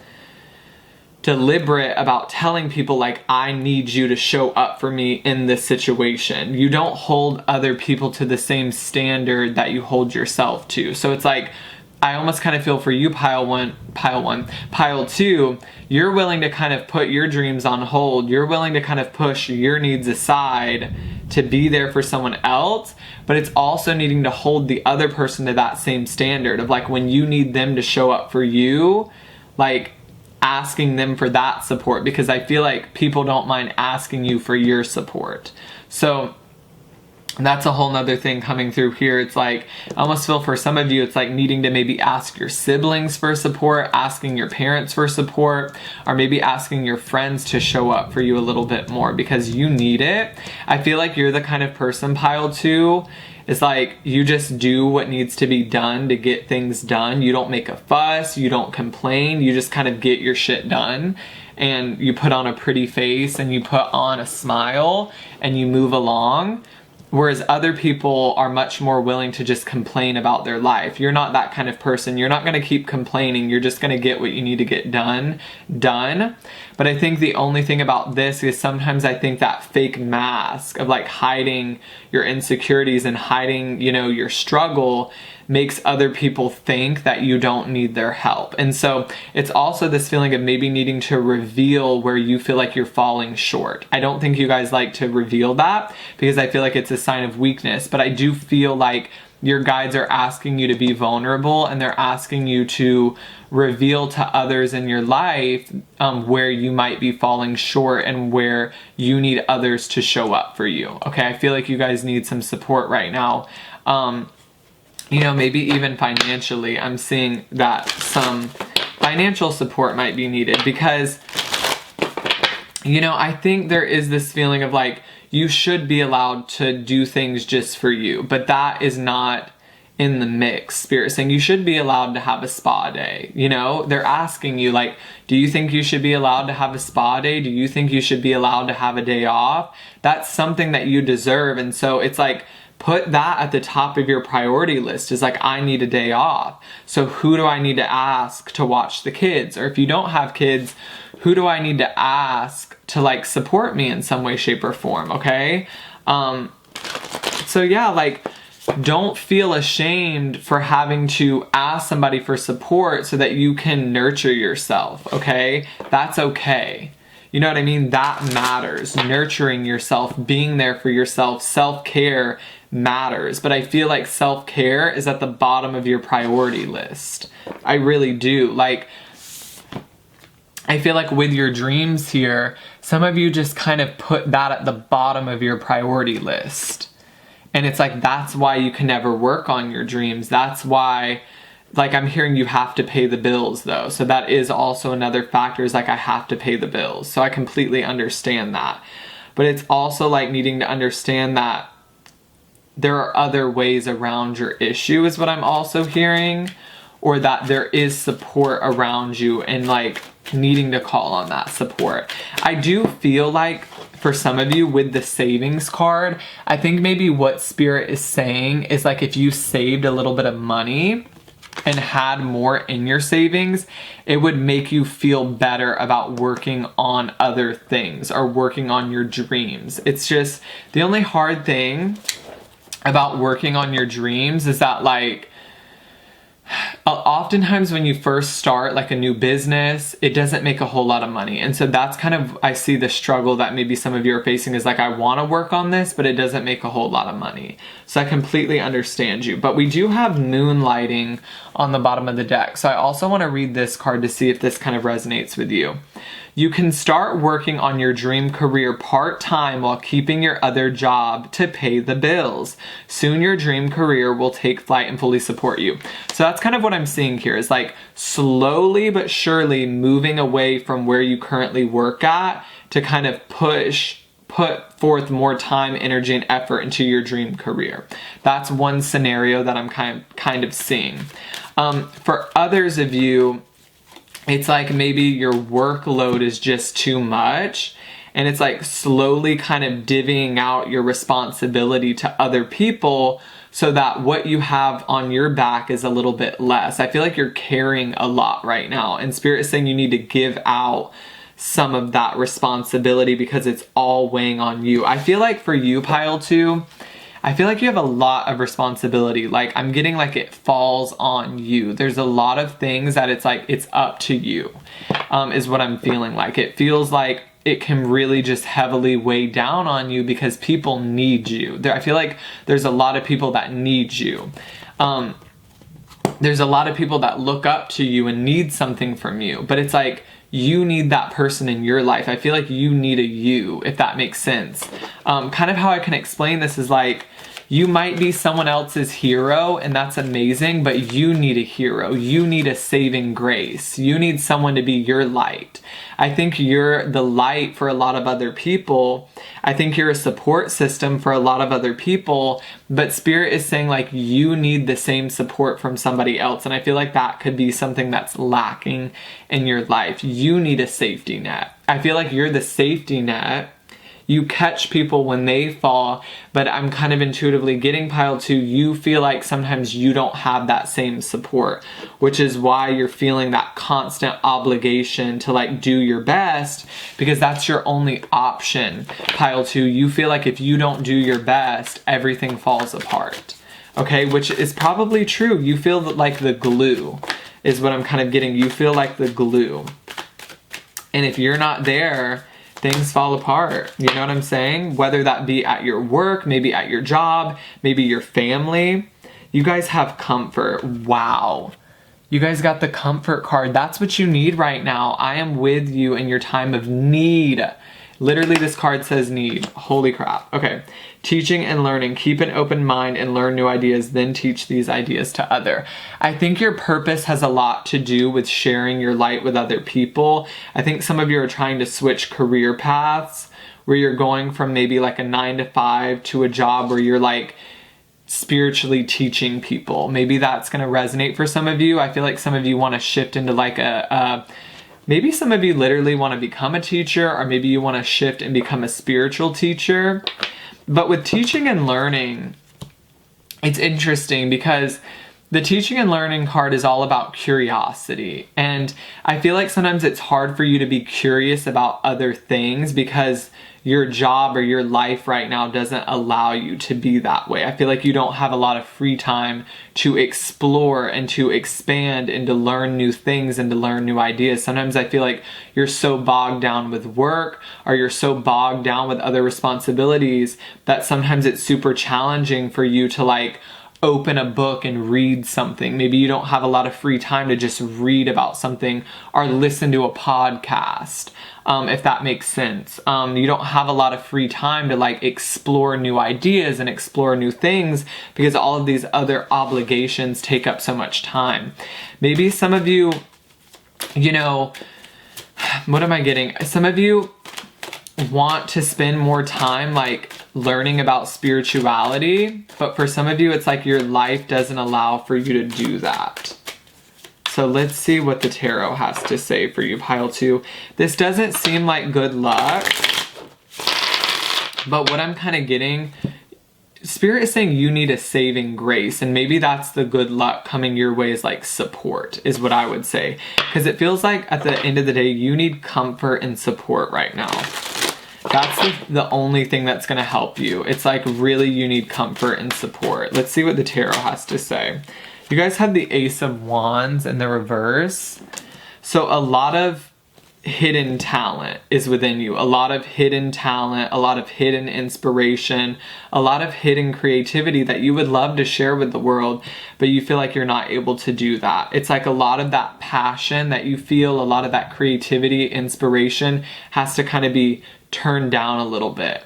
deliberate about telling people like, I need you to show up for me in this situation. You don't hold other people to the same standard that you hold yourself to. So it's like, I almost kind of feel for you, pile 1. Pile 2, you're willing to kind of put your dreams on hold. You're willing to kind of push your needs aside to be there for someone else, but it's also needing to hold the other person to that same standard of like, when you need them to show up for you, like asking them for that support, because I feel like people don't mind asking you for your support. So that's a whole nother thing coming through here. It's like, I almost feel for some of you, it's like needing to maybe ask your siblings for support, asking your parents for support, or maybe asking your friends to show up for you a little bit more, because you need it. I feel like you're the kind of person, pile 2, It's like you just do what needs to be done to get things done. You don't make a fuss, you don't complain, you just kind of get your shit done, and you put on a pretty face and you put on a smile and you move along. Whereas other people are much more willing to just complain about their life. You're not that kind of person. You're not going to keep complaining. You're just going to get what you need to get done. But I think the only thing about this is sometimes I think that fake mask of like hiding your insecurities and hiding, you know, your struggle makes other people think that you don't need their help. And so it's also this feeling of maybe needing to reveal where you feel like you're falling short. I don't think you guys like to reveal that because I feel like it's a sign of weakness, but I do feel like your guides are asking you to be vulnerable, and they're asking you to reveal to others in your life where you might be falling short and where you need others to show up for you. Okay, I feel like you guys need some support right now. You know, maybe even financially, I'm seeing that some financial support might be needed because, you know, I think there is this feeling of like, you should be allowed to do things just for you, but that is not in the mix. Spirit saying you should be allowed to have a spa day. You know, they're asking you like, do you think you should be allowed to have a spa day? Do you think you should be allowed to have a day off? That's something that you deserve. And so it's like, put that at the top of your priority list is like, I need a day off. So who do I need to ask to watch the kids? Or if you don't have kids, who do I need to ask to like support me in some way, shape, or form? Okay. So yeah, like, don't feel ashamed for having to ask somebody for support so that you can nurture yourself. Okay. That's okay. You know what I mean? That matters. Nurturing yourself, being there for yourself, self-care matters. But I feel like self-care is at the bottom of your priority list. I really do. Like, I feel like with your dreams here, some of you just kind of put that at the bottom of your priority list. And it's like, that's why you can never work on your dreams. That's why, like, I'm hearing you have to pay the bills though. So that is also another factor, is like, I have to pay the bills. So I completely understand that. But it's also like needing to understand that there are other ways around your issue is what I'm also hearing, or that there is support around you and like needing to call on that support. I do feel like for some of you with the savings card, I think maybe what Spirit is saying is like, if you saved a little bit of money and had more in your savings, it would make you feel better about working on other things or working on your dreams. It's just the only hard thing about working on your dreams is that like, oftentimes when you first start like a new business, it doesn't make a whole lot of money. And so that's kind of, I see the struggle that maybe some of you are facing is like, I want to work on this, but it doesn't make a whole lot of money. So I completely understand you. But we do have moonlighting on the bottom of the deck. So I also want to read this card to see if this kind of resonates with you. You can start working on your dream career part-time while keeping your other job to pay the bills. Soon your dream career will take flight and fully support you. So that's kind of what I'm seeing here, is like slowly but surely moving away from where you currently work at to kind of put forth more time, energy, and effort into your dream career. That's one scenario that I'm kind of seeing. For others of you, it's like maybe your workload is just too much, and it's like slowly kind of divvying out your responsibility to other people so that what you have on your back is a little bit less. I feel like you're carrying a lot right now, and Spirit is saying you need to give out some of that responsibility because it's all weighing on you. I feel like for you, Pile 2, I feel like you have a lot of responsibility. Like, I'm getting like it falls on you. There's a lot of things that it's like, it's up to you, is what I'm feeling like. It feels like it can really just heavily weigh down on you because people need you. I feel like there's a lot of people that need you. There's a lot of people that look up to you and need something from you, but it's like, you need that person in your life. I feel like you need a you, if that makes sense. Kind of how I can explain this is like, you might be someone else's hero, and that's amazing, but you need a hero. You need a saving grace. You need someone to be your light. I think you're the light for a lot of other people. I think you're a support system for a lot of other people, but Spirit is saying like you need the same support from somebody else. And I feel like that could be something that's lacking in your life. You need a safety net. I feel like you're the safety net. You catch people when they fall, but I'm kind of intuitively getting pile 2. You feel like sometimes you don't have that same support, which is why you're feeling that constant obligation to like do your best, because that's your only option. Pile 2, you feel like if you don't do your best, everything falls apart. Okay, which is probably true. You feel like the glue is what I'm kind of getting. You feel like the glue. And if you're not there, things fall apart. You know what I'm saying? Whether that be at your work, maybe at your job, maybe your family. You guys have comfort. Wow. You guys got the comfort card. That's what you need right now. I am with you in your time of need. Literally, this card says need. Holy crap. Okay. Teaching and learning. Keep an open mind and learn new ideas, then teach these ideas to other. I think your purpose has a lot to do with sharing your light with other people. I think some of you are trying to switch career paths where you're going from maybe like a 9-to-5 to a job where you're like spiritually teaching people. Maybe that's going to resonate for some of you. I feel like some of you want to shift into like maybe some of you literally want to become a teacher, or maybe you want to shift and become a spiritual teacher. But with teaching and learning, it's interesting because the teaching and learning card is all about curiosity. And I feel like sometimes it's hard for you to be curious about other things because your job or your life right now doesn't allow you to be that way. I feel like you don't have a lot of free time to explore and to expand and to learn new things and to learn new ideas. Sometimes I feel like you're so bogged down with work or you're so bogged down with other responsibilities that sometimes it's super challenging for you to like open a book and read something. Maybe you don't have a lot of free time to just read about something or listen to a podcast, if that makes sense. You don't have a lot of free time to like explore new ideas and explore new things because all of these other obligations take up so much time. Maybe some of you, you know, what am I getting? Some of you want to spend more time like learning about spirituality, but for some of you it's like your life doesn't allow for you to do that. So let's see what the tarot has to say for you, pile 2. This doesn't seem like good luck, but what I'm kind of getting, Spirit is saying you need a saving grace, and maybe that's the good luck coming your way is like support, is what I would say. Because it feels like at the end of the day, you need comfort and support right now. That's the only thing that's going to help you. It's like really you need comfort and support. Let's see what the tarot has to say. You guys have the Ace of Wands in the reverse. So a lot of hidden talent is within you. A lot of hidden talent, a lot of hidden inspiration, a lot of hidden creativity that you would love to share with the world, but you feel like you're not able to do that. It's like a lot of that passion that you feel, a lot of that creativity, inspiration has to kind of be turned down a little bit.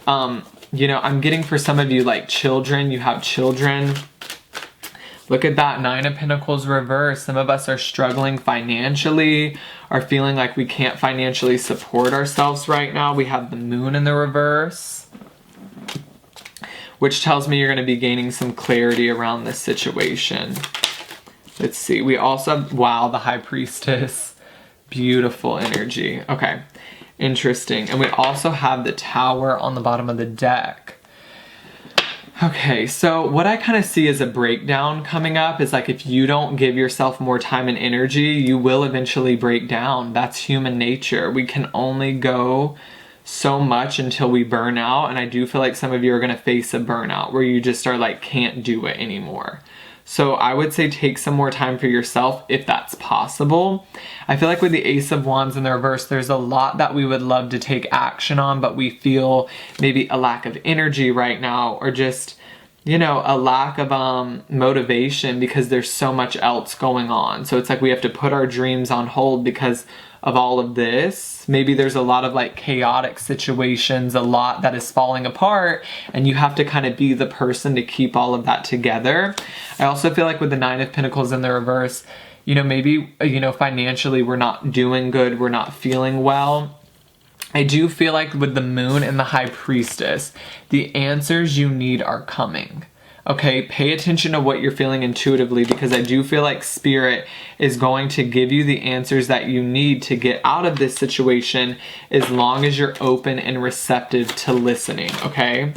You know, I'm getting for some of you like children, you have children. Look at that 9 of Pentacles reverse. Some of us are struggling financially, are feeling like we can't financially support ourselves right now. We have the Moon in the reverse, which tells me you're going to be gaining some clarity around this situation. Let's see. We also have, wow, the High Priestess. Beautiful energy. Okay. Interesting. And we also have the Tower on the bottom of the deck. Okay, so what I kind of see as a breakdown coming up is like if you don't give yourself more time and energy, you will eventually break down. That's human nature. We can only go so much until we burn out, and I do feel like some of you are going to face a burnout where you just are like can't do it anymore. So I would say take some more time for yourself if that's possible. I feel like with the Ace of Wands in the reverse, there's a lot that we would love to take action on, but we feel maybe a lack of energy right now, or just, you know, a lack of motivation because there's so much else going on. So it's like we have to put our dreams on hold because of all of this. Maybe there's a lot of like chaotic situations, a lot that is falling apart, and you have to kind of be the person to keep all of that together. I also feel like with the Nine of Pentacles in the reverse, you know, maybe, you know, financially we're not doing good, we're not feeling well. I do feel like with the Moon and the High Priestess, the answers you need are coming. Okay, pay attention to what you're feeling intuitively, because I do feel like Spirit is going to give you the answers that you need to get out of this situation, as long as you're open and receptive to listening, okay?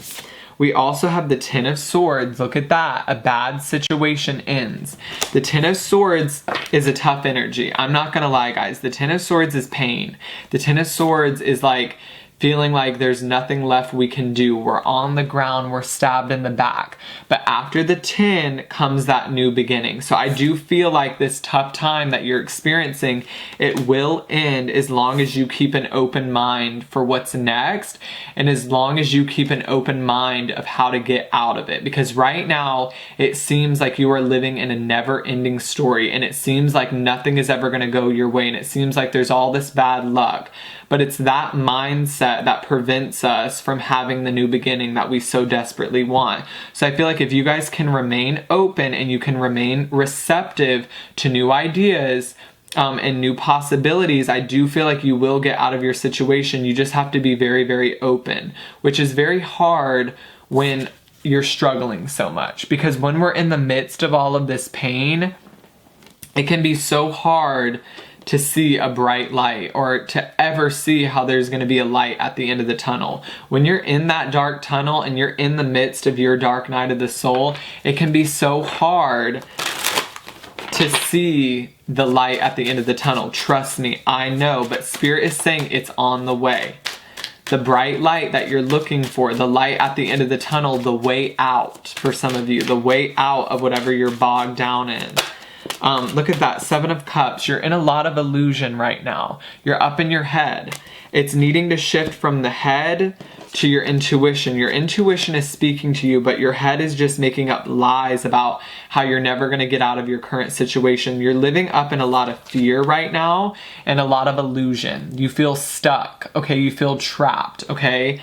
We also have the Ten of Swords. Look at that. A bad situation ends. The Ten of Swords is a tough energy. I'm not gonna lie, guys. The Ten of Swords is pain. The Ten of Swords is like feeling like there's nothing left we can do. We're on the ground, we're stabbed in the back. But after the 10 comes that new beginning. So I do feel like this tough time that you're experiencing, it will end as long as you keep an open mind for what's next, and as long as you keep an open mind of how to get out of it. Because right now, it seems like you are living in a never-ending story, and it seems like nothing is ever gonna go your way, and it seems like there's all this bad luck. But it's that mindset that prevents us from having the new beginning that we so desperately want. So I feel like if you guys can remain open and you can remain receptive to new ideas and new possibilities, I do feel like you will get out of your situation. You just have to be very, very open, which is very hard when you're struggling so much. Because when we're in the midst of all of this pain, it can be so hard to see a bright light, or to ever see how there's going to be a light at the end of the tunnel. When you're in that dark tunnel and you're in the midst of your dark night of the soul, it can be so hard to see the light at the end of the tunnel. Trust me, I know, but Spirit is saying it's on the way. The bright light that you're looking for, the light at the end of the tunnel, the way out for some of you, the way out of whatever you're bogged down in. Look at that, Seven of Cups. You're in a lot of illusion right now. You're up in your head. It's needing to shift from the head to your intuition. Your intuition is speaking to you, but your head is just making up lies about how you're never going to get out of your current situation. You're living up in a lot of fear right now and a lot of illusion. You feel stuck, okay? You feel trapped, okay?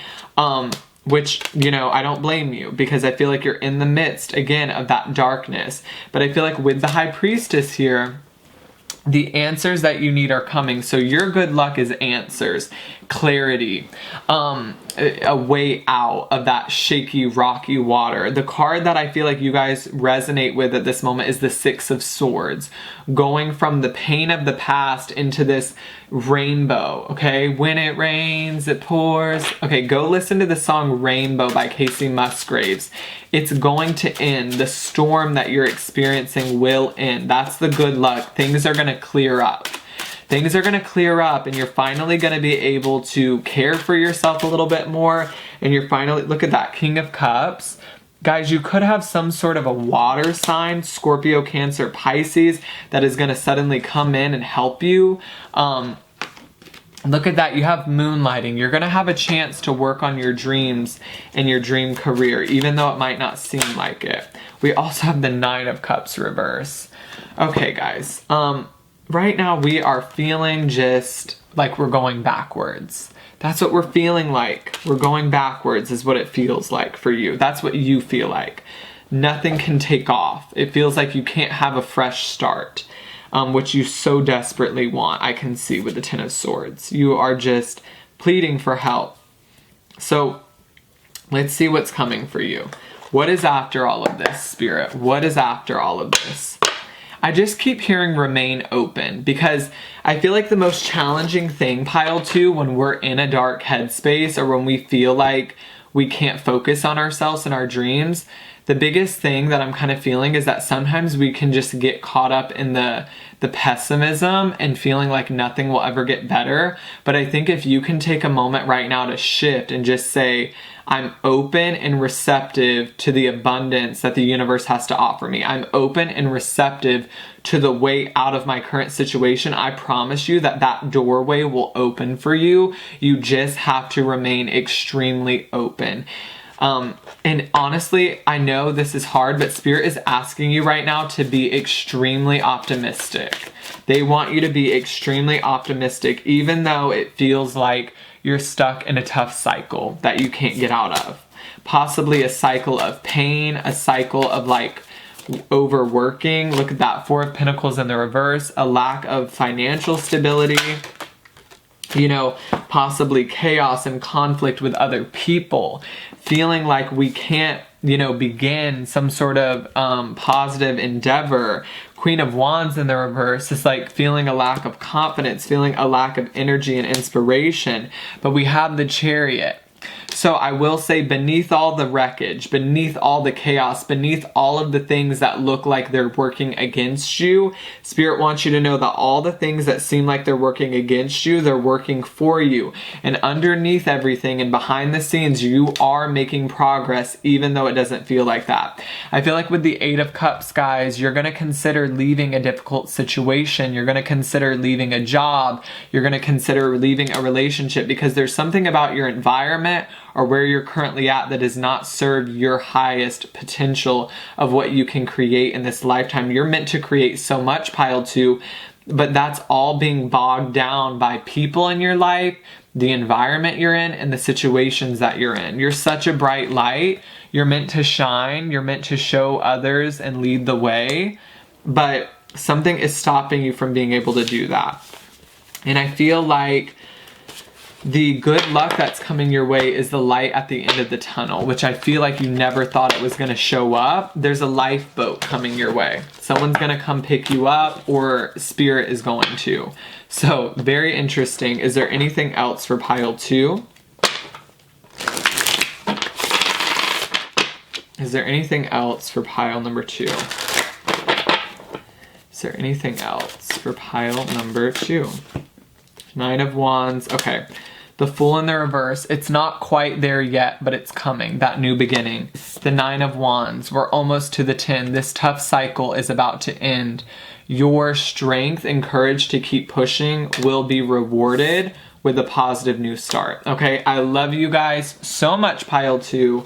Which, you know, I don't blame you, because I feel like you're in the midst, again, of that darkness. But I feel like with the High Priestess here, the answers that you need are coming. So your good luck is answers, clarity, a way out of that shaky, rocky water. The card that I feel like you guys resonate with at this moment is the Six of Swords. Going from the pain of the past into this rainbow, okay? When it rains, it pours. Okay, go listen to the song Rainbow by Casey Musgraves. It's going to end. The storm that you're experiencing will end. That's the good luck. Things are going to clear up. Things are going to clear up, and you're finally going to be able to care for yourself a little bit more. And you're finally, look at that, King of Cups. Guys, you could have some sort of a water sign, Scorpio, Cancer, Pisces, that is going to suddenly come in and help you. Look at that, you have moonlighting. You're going to have a chance to work on your dreams and your dream career, even though it might not seem like it. We also have the Nine of Cups reverse. Okay, guys. Right now we are feeling just like we're going backwards. That's what we're feeling like. We're going backwards is what it feels like for you. That's what you feel like. Nothing can take off. It feels like you can't have a fresh start, which you so desperately want. I can see with the Ten of Swords. You are just pleading for help. So let's see what's coming for you. What is after all of this, Spirit? What is after all of this? I just keep hearing remain open, because I feel like the most challenging thing, pile two, when we're in a dark headspace or when we feel like we can't focus on ourselves and our dreams, the biggest thing that I'm kind of feeling is that sometimes we can just get caught up in the pessimism and feeling like nothing will ever get better. But I think if you can take a moment right now to shift and just say, I'm open and receptive to the abundance that the universe has to offer me. I'm open and receptive to the way out of my current situation. I promise you that that doorway will open for you. You just have to remain extremely open. And honestly, I know this is hard, but Spirit is asking you right now to be extremely optimistic. They want you to be extremely optimistic, even though it feels like you're stuck in a tough cycle that you can't get out of. Possibly a cycle of pain, a cycle of like overworking. Look at that, Four of Pentacles in the reverse, a lack of financial stability, you know, possibly chaos and conflict with other people, feeling like we can't, you know, begin some sort of positive endeavor. Queen of Wands in the reverse is like feeling a lack of confidence, feeling a lack of energy and inspiration. But we have the Chariot. So I will say, beneath all the wreckage, beneath all the chaos, beneath all of the things that look like they're working against you, Spirit wants you to know that all the things that seem like they're working against you, they're working for you. And underneath everything and behind the scenes, you are making progress, even though it doesn't feel like that. I feel like with the Eight of Cups, guys, you're going to consider leaving a difficult situation. You're going to consider leaving a job. You're going to consider leaving a relationship because there's something about your environment or where you're currently at that does not serve your highest potential of what you can create in this lifetime. You're meant to create so much, pile 2, but that's all being bogged down by people in your life, the environment you're in, and the situations that you're in. You're such a bright light. You're meant to shine. You're meant to show others and lead the way, but something is stopping you from being able to do that. And I feel like the good luck that's coming your way is the light at the end of the tunnel, which I feel like you never thought it was going to show up. There's a lifeboat coming your way. Someone's going to come pick you up, or Spirit is going to. So, very interesting. Is there anything else for pile 2? Is there anything else for pile number 2? Is there anything else for pile number 2? Nine of Wands. Okay. The Fool in the reverse. It's not quite there yet, but it's coming. That new beginning. The Nine of Wands. We're almost to the 10. This tough cycle is about to end. Your strength and courage to keep pushing will be rewarded with a positive new start. Okay. I love you guys so much, pile 2.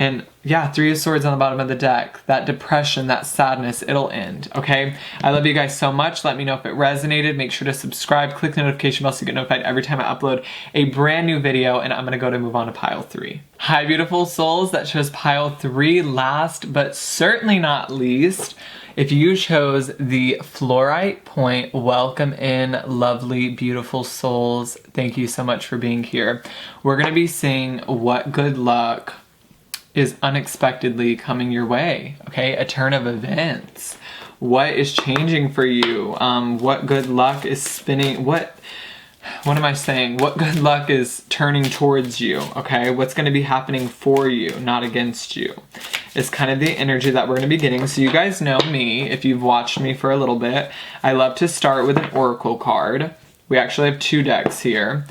And yeah, Three of Swords on the bottom of the deck. That depression, that sadness, it'll end, okay? I love you guys so much. Let me know if it resonated. Make sure to subscribe, click the notification bell so you get notified every time I upload a brand new video, and I'm gonna go to move on to pile 3. Hi, beautiful souls. That shows pile 3. Last, but certainly not least, if you chose the fluorite point, welcome in, lovely, beautiful souls. Thank you so much for being here. We're gonna be seeing what good luck is unexpectedly coming your way, okay? A turn of events. What is changing for you? What good luck is spinning? What am I saying? What good luck is turning towards you, okay? What's going to be happening for you, not against you? It's kind of the energy that we're going to be getting. So you guys know me, if you've watched me for a little bit, I love to start with an oracle card. We actually have 2 decks here.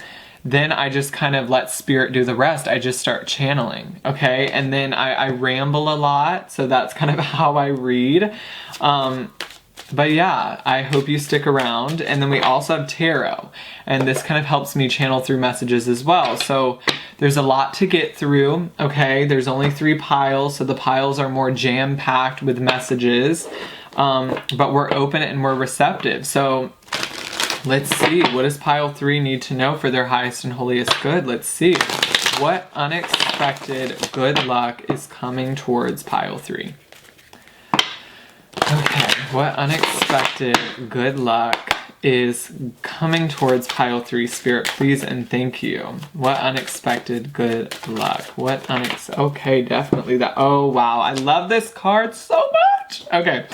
Then I just kind of let Spirit do the rest. I just start channeling, okay? And then I ramble a lot, so that's kind of how I read. But yeah, I hope you stick around. And then we also have tarot, and this kind of helps me channel through messages as well. So there's a lot to get through, okay? There's only 3 piles, so the piles are more jam-packed with messages. But we're open and we're receptive. So let's see, what does pile 3 need to know for their highest and holiest good? Let's see. What unexpected good luck is coming towards pile 3? Okay, what unexpected good luck is coming towards pile 3? Spirit, please and thank you. What unexpected good luck? Okay, definitely that. Oh, wow. I love this card so much. Okay.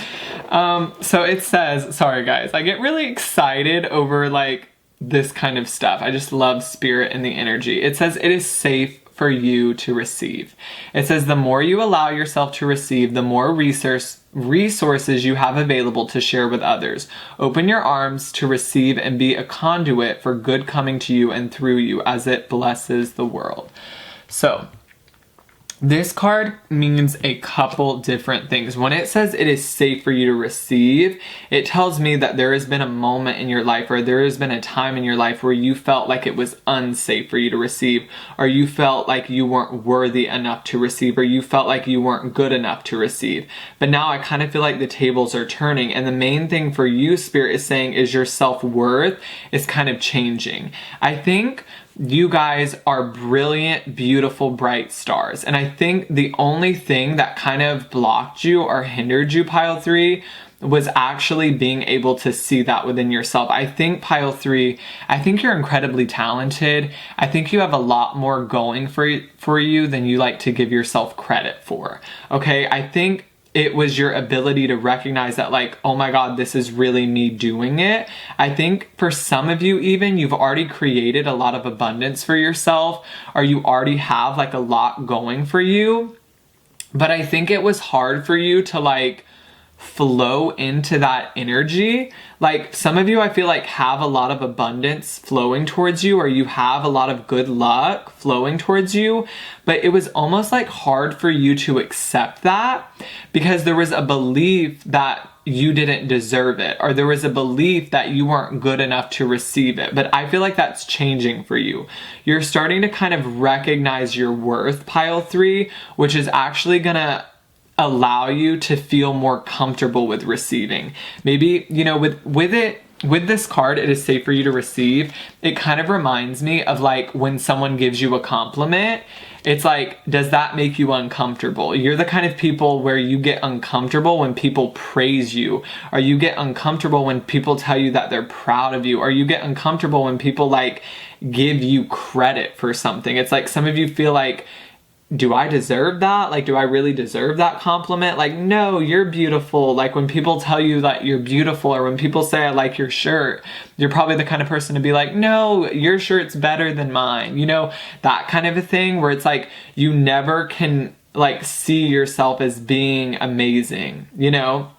So it says, sorry guys, I get really excited over like this kind of stuff. I just love Spirit and the energy. It says it is safe for you to receive. It says the more you allow yourself to receive, the more resources you have available to share with others. Open your arms to receive and be a conduit for good coming to you and through you as it blesses the world. So This card means a couple different things. When it says it is safe for you to receive, it tells me that there has been a moment in your life, or there has been a time in your life where you felt like it was unsafe for you to receive, or you felt like you weren't worthy enough to receive, or you felt like you weren't good enough to receive. But now I kind of feel like the tables are turning, and the main thing for you, Spirit is saying, is your self-worth is kind of changing. I think you guys are brilliant, beautiful, bright stars. And I think the only thing that kind of blocked you or hindered you, Pile 3, was actually being able to see that within yourself. I think, Pile 3, I think you're incredibly talented. I think you have a lot more going for you than you like to give yourself credit for. Okay, I think it was your ability to recognize that, like, oh my God, this is really me doing it. I think for some of you, even, you've already created a lot of abundance for yourself, or you already have like a lot going for you. But I think it was hard for you to like flow into that energy. Like, some of you, I feel like, have a lot of abundance flowing towards you, or you have a lot of good luck flowing towards you, but it was almost like hard for you to accept that because there was a belief that you didn't deserve it, or there was a belief that you weren't good enough to receive it. But I feel like that's changing for you. You're starting to kind of recognize your worth, Pile 3, which is actually gonna allow you to feel more comfortable with receiving. Maybe, you know, with this card, it is safe for you to receive. It kind of reminds me of like when someone gives you a compliment. It's like, does that make you uncomfortable? You're the kind of people where you get uncomfortable when people praise you, or you get uncomfortable when people tell you that they're proud of you, or you get uncomfortable when people like give you credit for something. It's like some of you feel like, do I deserve that? Like, do I really deserve that compliment? Like, no, you're beautiful. Like, when people tell you that you're beautiful, or when people say, I like your shirt, you're probably the kind of person to be like, no, your shirt's better than mine. You know, that kind of a thing where it's like, you never can like see yourself as being amazing, you know?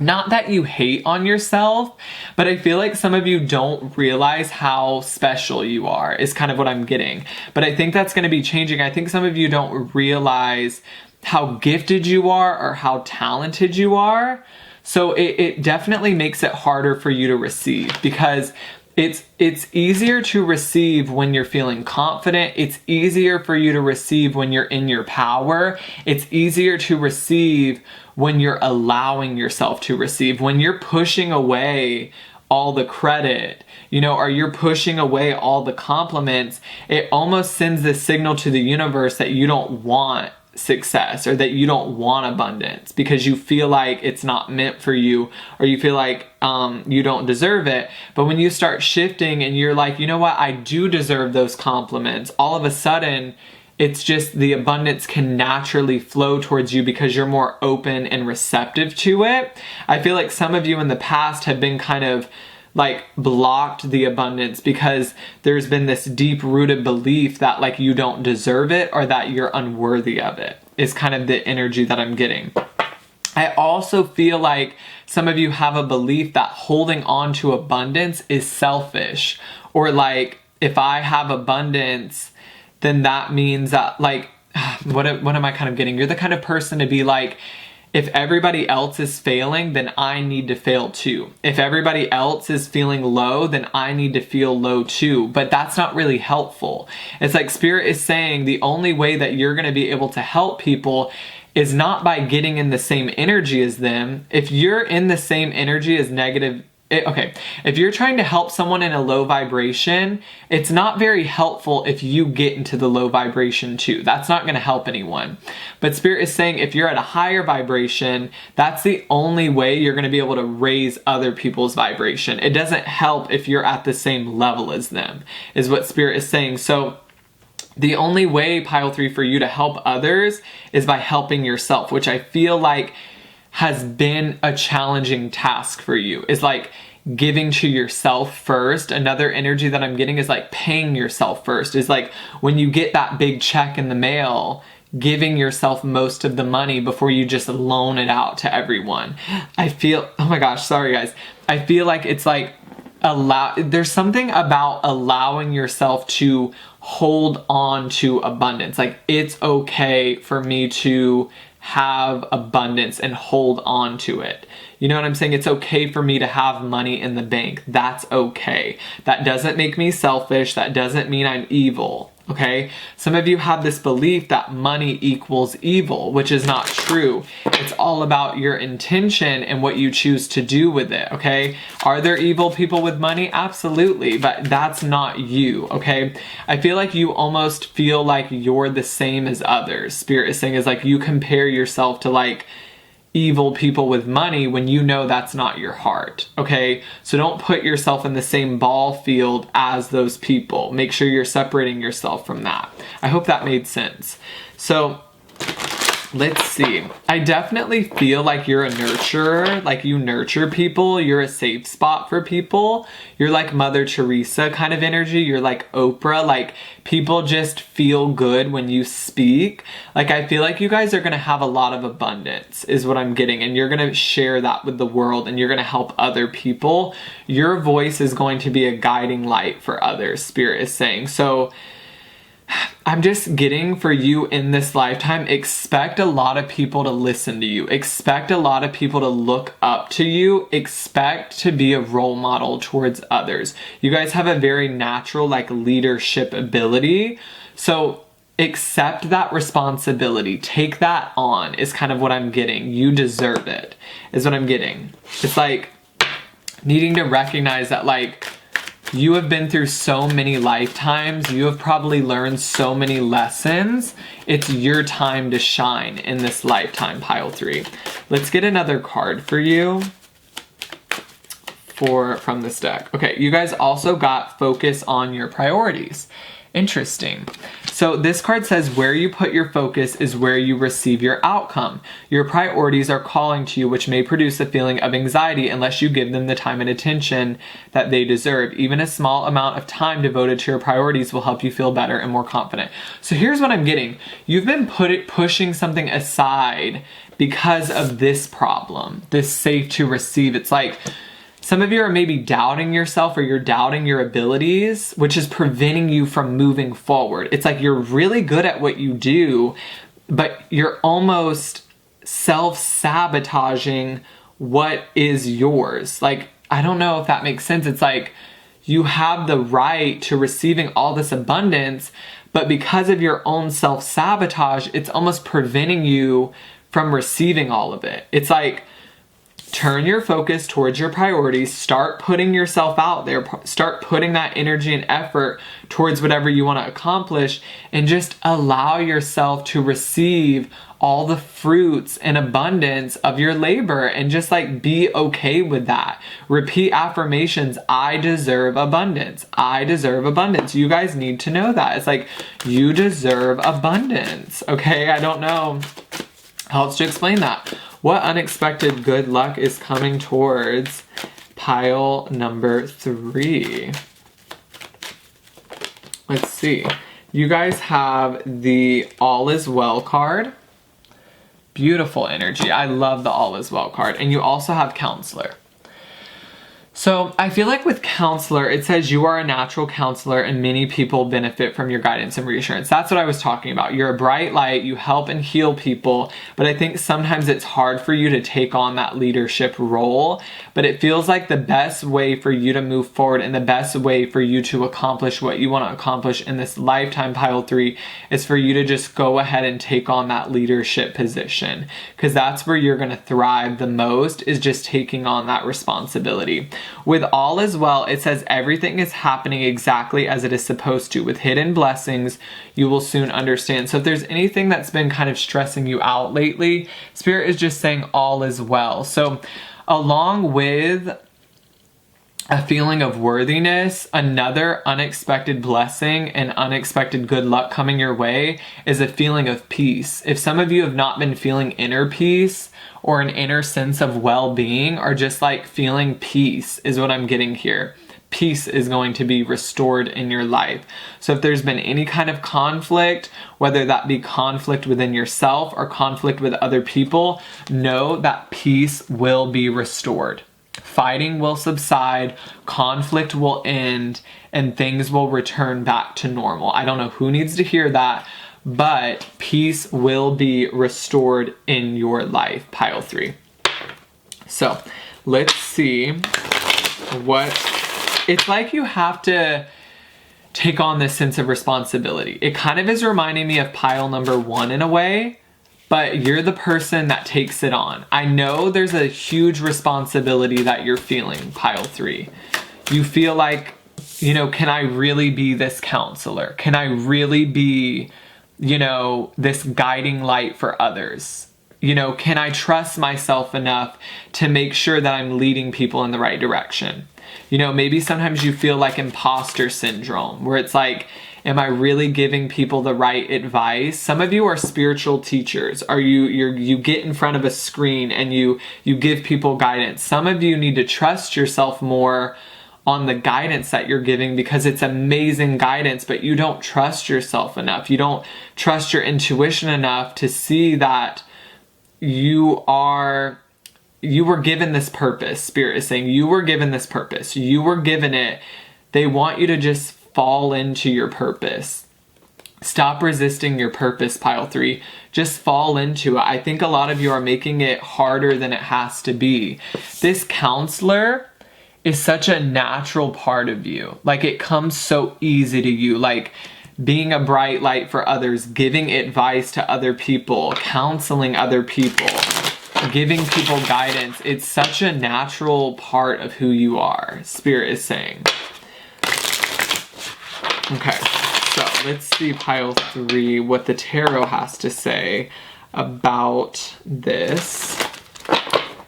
Not that you hate on yourself, but I feel like some of you don't realize how special you are, is kind of what I'm getting. But I think that's going to be changing. I think some of you don't realize how gifted you are or how talented you are. So it definitely makes it harder for you to receive, because it's easier to receive when you're feeling confident. It's easier for you to receive when you're in your power. It's easier to receive when you're allowing yourself to receive, when you're pushing away all the credit, you know, or you're pushing away all the compliments. It almost sends this signal to the universe that you don't want success, or that you don't want abundance, because you feel like it's not meant for you, or you feel like you don't deserve it. But when you start shifting and you're like, you know what, I do deserve those compliments, all of a sudden it's just the abundance can naturally flow towards you because you're more open and receptive to it. I feel like some of you in the past have been kind of like blocked the abundance because there's been this deep rooted belief that like you don't deserve it, or that you're unworthy of it, is kind of the energy that I'm getting. I also feel like some of you have a belief that holding on to abundance is selfish, or like, if I have abundance, then that means that like, what am I kind of getting? You're the kind of person to be like, if everybody else is failing, then I need to fail too. If everybody else is feeling low, then I need to feel low too. But that's not really helpful. It's like Spirit is saying the only way that you're going to be able to help people is not by getting in the same energy as them. If you're in the same energy as negative, if you're trying to help someone in a low vibration, it's not very helpful if you get into the low vibration too. That's not going to help anyone. But Spirit is saying if you're at a higher vibration, that's the only way you're going to be able to raise other people's vibration. It doesn't help if you're at the same level as them, is what Spirit is saying. So the only way, Pile 3, for you to help others is by helping yourself, which I feel like has been a challenging task for you, is like giving to yourself first. Another energy that I'm getting is like paying yourself first, is like when you get that big check in the mail, giving yourself most of the money before you just loan it out to everyone. I feel, oh my gosh, sorry guys. I feel like it's like there's something about allowing yourself to hold on to abundance. Like, it's okay for me to have abundance and hold on to it. You know what I'm saying? It's okay for me to have money in the bank. That's okay. That doesn't make me selfish. That doesn't mean I'm evil. Okay? Some of you have this belief that money equals evil, which is not true. It's all about your intention and what you choose to do with it, okay? Are there evil people with money? Absolutely, but that's not you, okay? I feel like you almost feel like you're the same as others. Spirit is saying is like you compare yourself to like evil people with money when you know that's not your heart, okay? So don't put yourself in the same ball field as those people. Make sure you're separating yourself from that. I hope that made sense. So let's see. I definitely feel like you're a nurturer, like you nurture people. You're a safe spot for people. You're like Mother Teresa kind of energy. You're like Oprah, like people just feel good when you speak. Like I feel like you guys are going to have a lot of abundance is what I'm getting. And you're going to share that with the world and you're going to help other people. Your voice is going to be a guiding light for others, Spirit is saying. So I'm just getting for you in this lifetime, expect a lot of people to listen to you. Expect a lot of people to look up to you. Expect to be a role model towards others. You guys have a very natural like leadership ability. So accept that responsibility. Take that on is kind of what I'm getting. You deserve it is what I'm getting. It's like needing to recognize that like you have been through so many lifetimes. You have probably learned so many lessons. It's your time to shine in this lifetime, pile 3. Let's get another card for you from this deck. Okay, you guys also got focus on your priorities. Interesting. So this card says where you put your focus is where you receive your outcome. Your priorities are calling to you, which may produce a feeling of anxiety unless you give them the time and attention that they deserve. Even a small amount of time devoted to your priorities will help you feel better and more confident. So here's what I'm getting. You've been pushing something aside because of this problem, this safe to receive. It's like some of you are maybe doubting yourself or you're doubting your abilities, which is preventing you from moving forward. It's like you're really good at what you do, but you're almost self-sabotaging what is yours. Like, I don't know if that makes sense. It's like you have the right to receiving all this abundance, but because of your own self-sabotage, it's almost preventing you from receiving all of it. It's like, turn your focus towards your priorities, start putting yourself out there, start putting that energy and effort towards whatever you want to accomplish, and just allow yourself to receive all the fruits and abundance of your labor and just like be okay with that. Repeat affirmations. I deserve abundance. I deserve abundance. You guys need to know that. It's like you deserve abundance. Okay, I don't know how else to explain that. What unexpected good luck is coming towards pile number 3? Let's see. You guys have the All Is Well card. Beautiful energy. I love the All Is Well card. And you also have Counselor. So I feel like with Counselor, it says you are a natural counselor and many people benefit from your guidance and reassurance. That's what I was talking about. You're a bright light, you help and heal people, but I think sometimes it's hard for you to take on that leadership role, but it feels like the best way for you to move forward and the best way for you to accomplish what you want to accomplish in this lifetime, pile 3, is for you to just go ahead and take on that leadership position, because that's where you're going to thrive the most, is just taking on that responsibility. With All Is Well, it says everything is happening exactly as it is supposed to. With hidden blessings, you will soon understand. So if there's anything that's been kind of stressing you out lately, Spirit is just saying all is well. So along with a feeling of worthiness, another unexpected blessing and unexpected good luck coming your way is a feeling of peace. If some of you have not been feeling inner peace or an inner sense of well-being, or just like feeling peace is what I'm getting here. Peace is going to be restored in your life. So if there's been any kind of conflict, whether that be conflict within yourself or conflict with other people, know that peace will be restored. fighting will subside, conflict will end, and things will return back to normal. I don't know who needs to hear that, but peace will be restored in your life, pile 3. So let's see what it's like. You have to take on this sense of responsibility. It kind of is reminding me of pile number 1 in a way, but you're the person that takes it on. I know there's a huge responsibility that you're feeling, pile 3. You feel like, you know, can I really be this counselor? Can I really be, you know, this guiding light for others? You know, can I trust myself enough to make sure that I'm leading people in the right direction? You know, maybe sometimes you feel like imposter syndrome, where it's like, am I really giving people the right advice? Some of you are spiritual teachers. You get in front of a screen and you give people guidance. Some of you need to trust yourself more on the guidance that you're giving, because it's amazing guidance, but you don't trust yourself enough. You don't trust your intuition enough to see that you were given this purpose. Spirit is saying you were given this purpose. You were given it. They want you to just fall into your purpose. Stop resisting your purpose, pile 3. Just fall into it. I think a lot of you are making it harder than it has to be. This counselor is such a natural part of you. Like, it comes so easy to you. Like, being a bright light for others, giving advice to other people, counseling other people, giving people guidance. It's such a natural part of who you are, Spirit is saying. Okay, so let's see, pile 3, what the tarot has to say about this.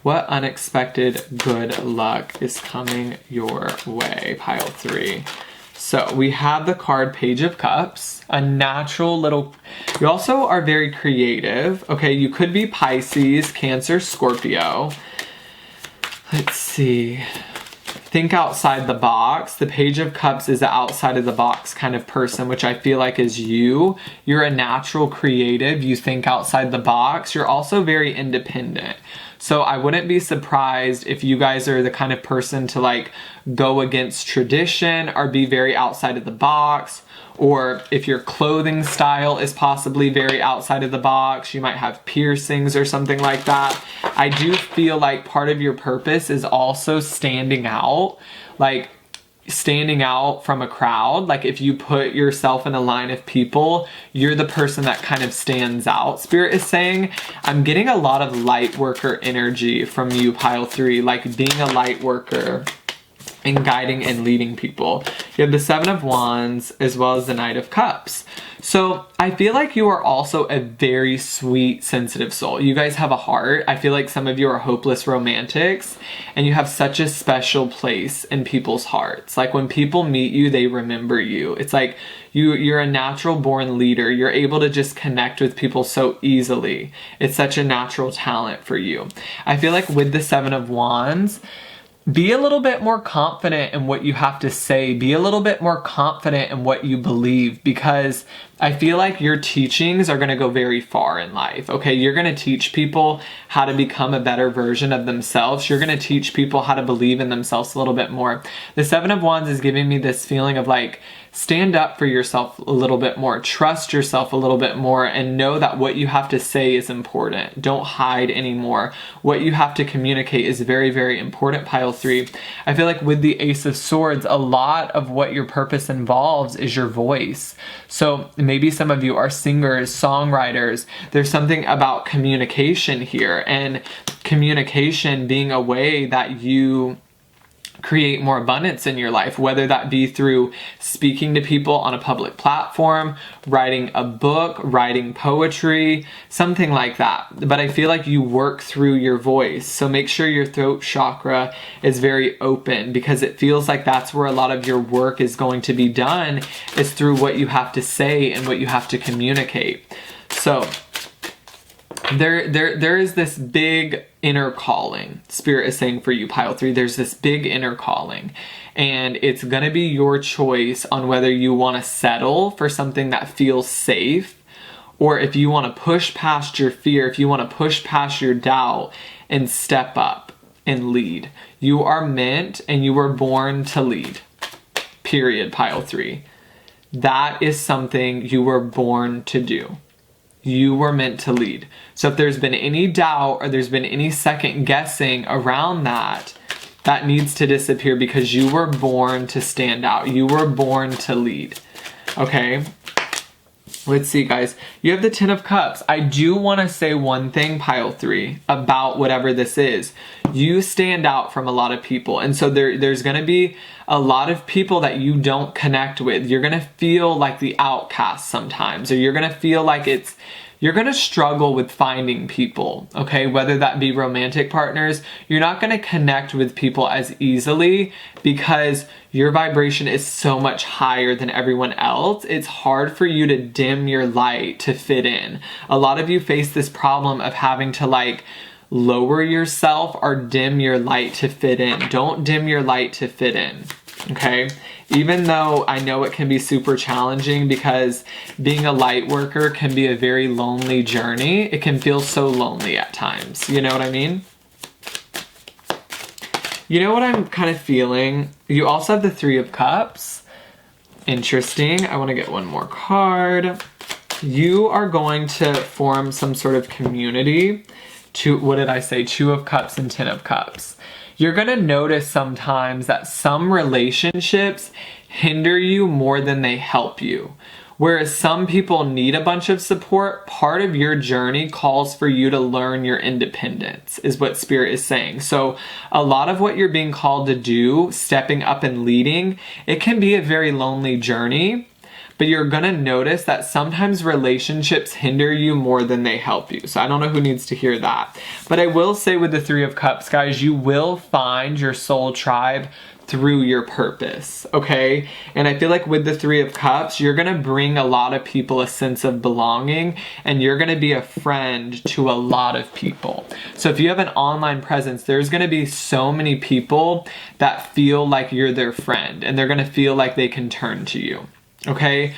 What unexpected good luck is coming your way, pile 3? So we have the card Page of Cups, a natural little, you also are very creative. Okay, you could be Pisces, Cancer, Scorpio. Let's see. Think outside the box. The Page of Cups is an outside of the box kind of person, which I feel like is you. You're a natural creative. You think outside the box. You're also very independent. So I wouldn't be surprised if you guys are the kind of person to like go against tradition or be very outside of the box, or if your clothing style is possibly very outside of the box, you might have piercings or something like that. I do feel like part of your purpose is also standing out, like standing out from a crowd. Like if you put yourself in a line of people, you're the person that kind of stands out. Spirit is saying, I'm getting a lot of light worker energy from you, pile 3, like being a light worker and guiding and leading people. You have the 7 of Wands as well as the Knight of Cups. So I feel like you are also a very sweet, sensitive soul. You guys have a heart. I feel like some of you are hopeless romantics and you have such a special place in people's hearts. Like when people meet you, they remember you. It's like you're a natural born leader. You're able to just connect with people so easily. It's such a natural talent for you. I feel like with the 7 of Wands, be a little bit more confident in what you have to say. Be a little bit more confident in what you believe, because I feel like your teachings are going to go very far in life. Okay, you're going to teach people how to become a better version of themselves. You're going to teach people how to believe in themselves a little bit more. The 7 of Wands is giving me this feeling of like, stand up for yourself a little bit more, trust yourself a little bit more, and know that what you have to say is important. Don't hide anymore. What you have to communicate is very, very important, pile 3. I feel like with the Ace of Swords, a lot of what your purpose involves is your voice. So maybe some of you are singers, songwriters. There's something about communication here, and communication being a way that you create more abundance in your life, whether that be through speaking to people on a public platform, writing a book, writing poetry, something like that. But I feel like you work through your voice. So make sure your throat chakra is very open, because it feels like that's where a lot of your work is going to be done, is through what you have to say and what you have to communicate. So there is this big inner calling. Spirit is saying for you, pile 3, there's this big inner calling, and it's going to be your choice on whether you want to settle for something that feels safe, or if you want to push past your fear, if you want to push past your doubt and step up. and lead. You are meant and you were born to lead. Period, pile 3. That is something you were born to do. You were meant to lead. So if there's been any doubt or there's been any second guessing around that, that needs to disappear because you were born to stand out. You were born to lead. Okay? Let's see, guys. You have the 10 of Cups. I do want to say one thing, pile 3, about whatever this is. You stand out from a lot of people. And so there's going to be a lot of people that you don't connect with. You're going to feel like the outcast sometimes, or you're going to feel like you're going to struggle with finding people, okay? Whether that be romantic partners, you're not going to connect with people as easily because your vibration is so much higher than everyone else. It's hard for you to dim your light to fit in. A lot of you face this problem of having to like lower yourself or dim your light to fit in. Don't dim your light to fit in, okay? Even though I know it can be super challenging because being a light worker can be a very lonely journey. It can feel so lonely at times. You know what I mean? You know what I'm kind of feeling? You also have the 3 of Cups. Interesting. I want to get one more card. You are going to form some sort of community. What did I say? 2 of Cups and 10 of Cups. You're going to notice sometimes that some relationships hinder you more than they help you. Whereas some people need a bunch of support, part of your journey calls for you to learn your independence, is what Spirit is saying. So a lot of what you're being called to do, stepping up and leading, it can be a very lonely journey. But you're going to notice that sometimes relationships hinder you more than they help you. So I don't know who needs to hear that. But I will say with the 3 of Cups, guys, you will find your soul tribe through your purpose, okay? And I feel like with the 3 of Cups, you're going to bring a lot of people a sense of belonging, and you're going to be a friend to a lot of people. So if you have an online presence, there's going to be so many people that feel like you're their friend, and they're going to feel like they can turn to you. Okay,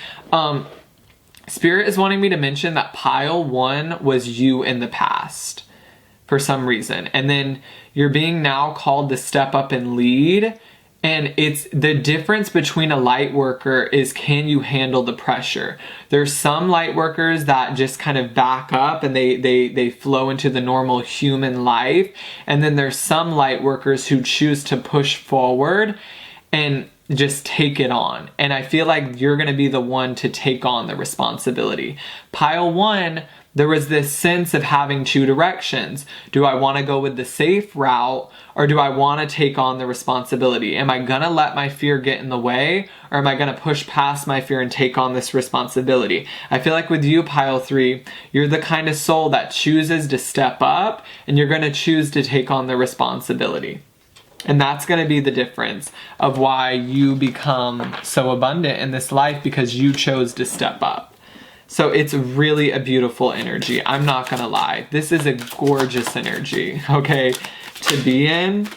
Spirit is wanting me to mention that pile 1 was you in the past for some reason. And then you're being now called to step up and lead. And it's the difference between a light worker is, can you handle the pressure? There's some light workers that just kind of back up and they flow into the normal human life. And then there's some light workers who choose to push forward and just take it on. And I feel like you're going to be the one to take on the responsibility. Pile 1, there was this sense of having 2 directions. Do I want to go with the safe route, or do I want to take on the responsibility? Am I going to let my fear get in the way, or am I going to push past my fear and take on this responsibility? I feel like with you, pile 3, you're the kind of soul that chooses to step up, and you're going to choose to take on the responsibility. And that's going to be the difference of why you become so abundant in this life, because you chose to step up. So it's really a beautiful energy. I'm not going to lie. This is a gorgeous energy, okay, to be in.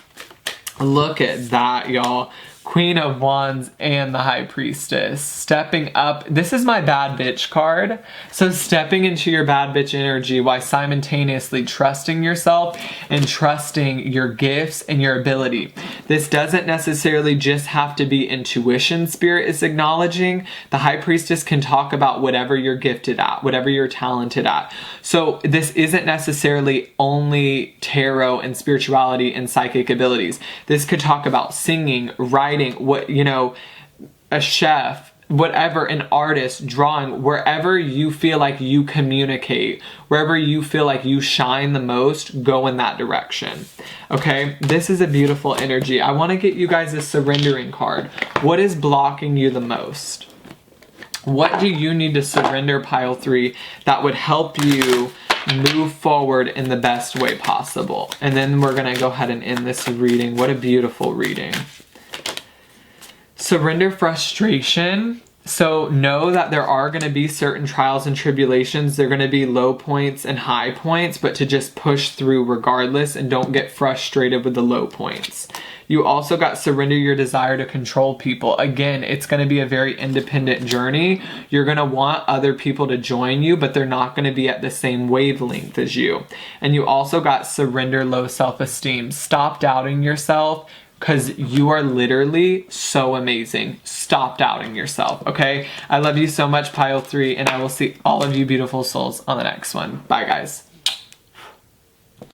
Look at that, y'all. Queen of Wands and the High Priestess stepping up. This is my bad bitch card. So stepping into your bad bitch energy while simultaneously trusting yourself and trusting your gifts and your ability. This doesn't necessarily just have to be intuition, Spirit is acknowledging. The High Priestess can talk about whatever you're gifted at, whatever you're talented at. So this isn't necessarily only tarot and spirituality and psychic abilities. This could talk about singing, writing, a chef, whatever, an artist, drawing, wherever you feel like you communicate, wherever you feel like you shine the most, go in that direction. Okay, this is a beautiful energy. I want to get you guys a surrendering card. What is blocking you the most? What do you need to surrender, pile 3, that would help you move forward in the best way possible? And then we're going to go ahead and end this reading. What a beautiful reading. Surrender frustration. So know that there are going to be certain trials and tribulations. There are going to be low points and high points, but to just push through regardless and don't get frustrated with the low points. You also got surrender your desire to control people. Again, it's going to be a very independent journey. You're going to want other people to join you, but they're not going to be at the same wavelength as you. And you also got surrender low self-esteem. Stop doubting yourself, because you are literally so amazing. Stop doubting yourself, okay? I love you so much, Pile 3, and I will see all of you beautiful souls on the next one. Bye, guys.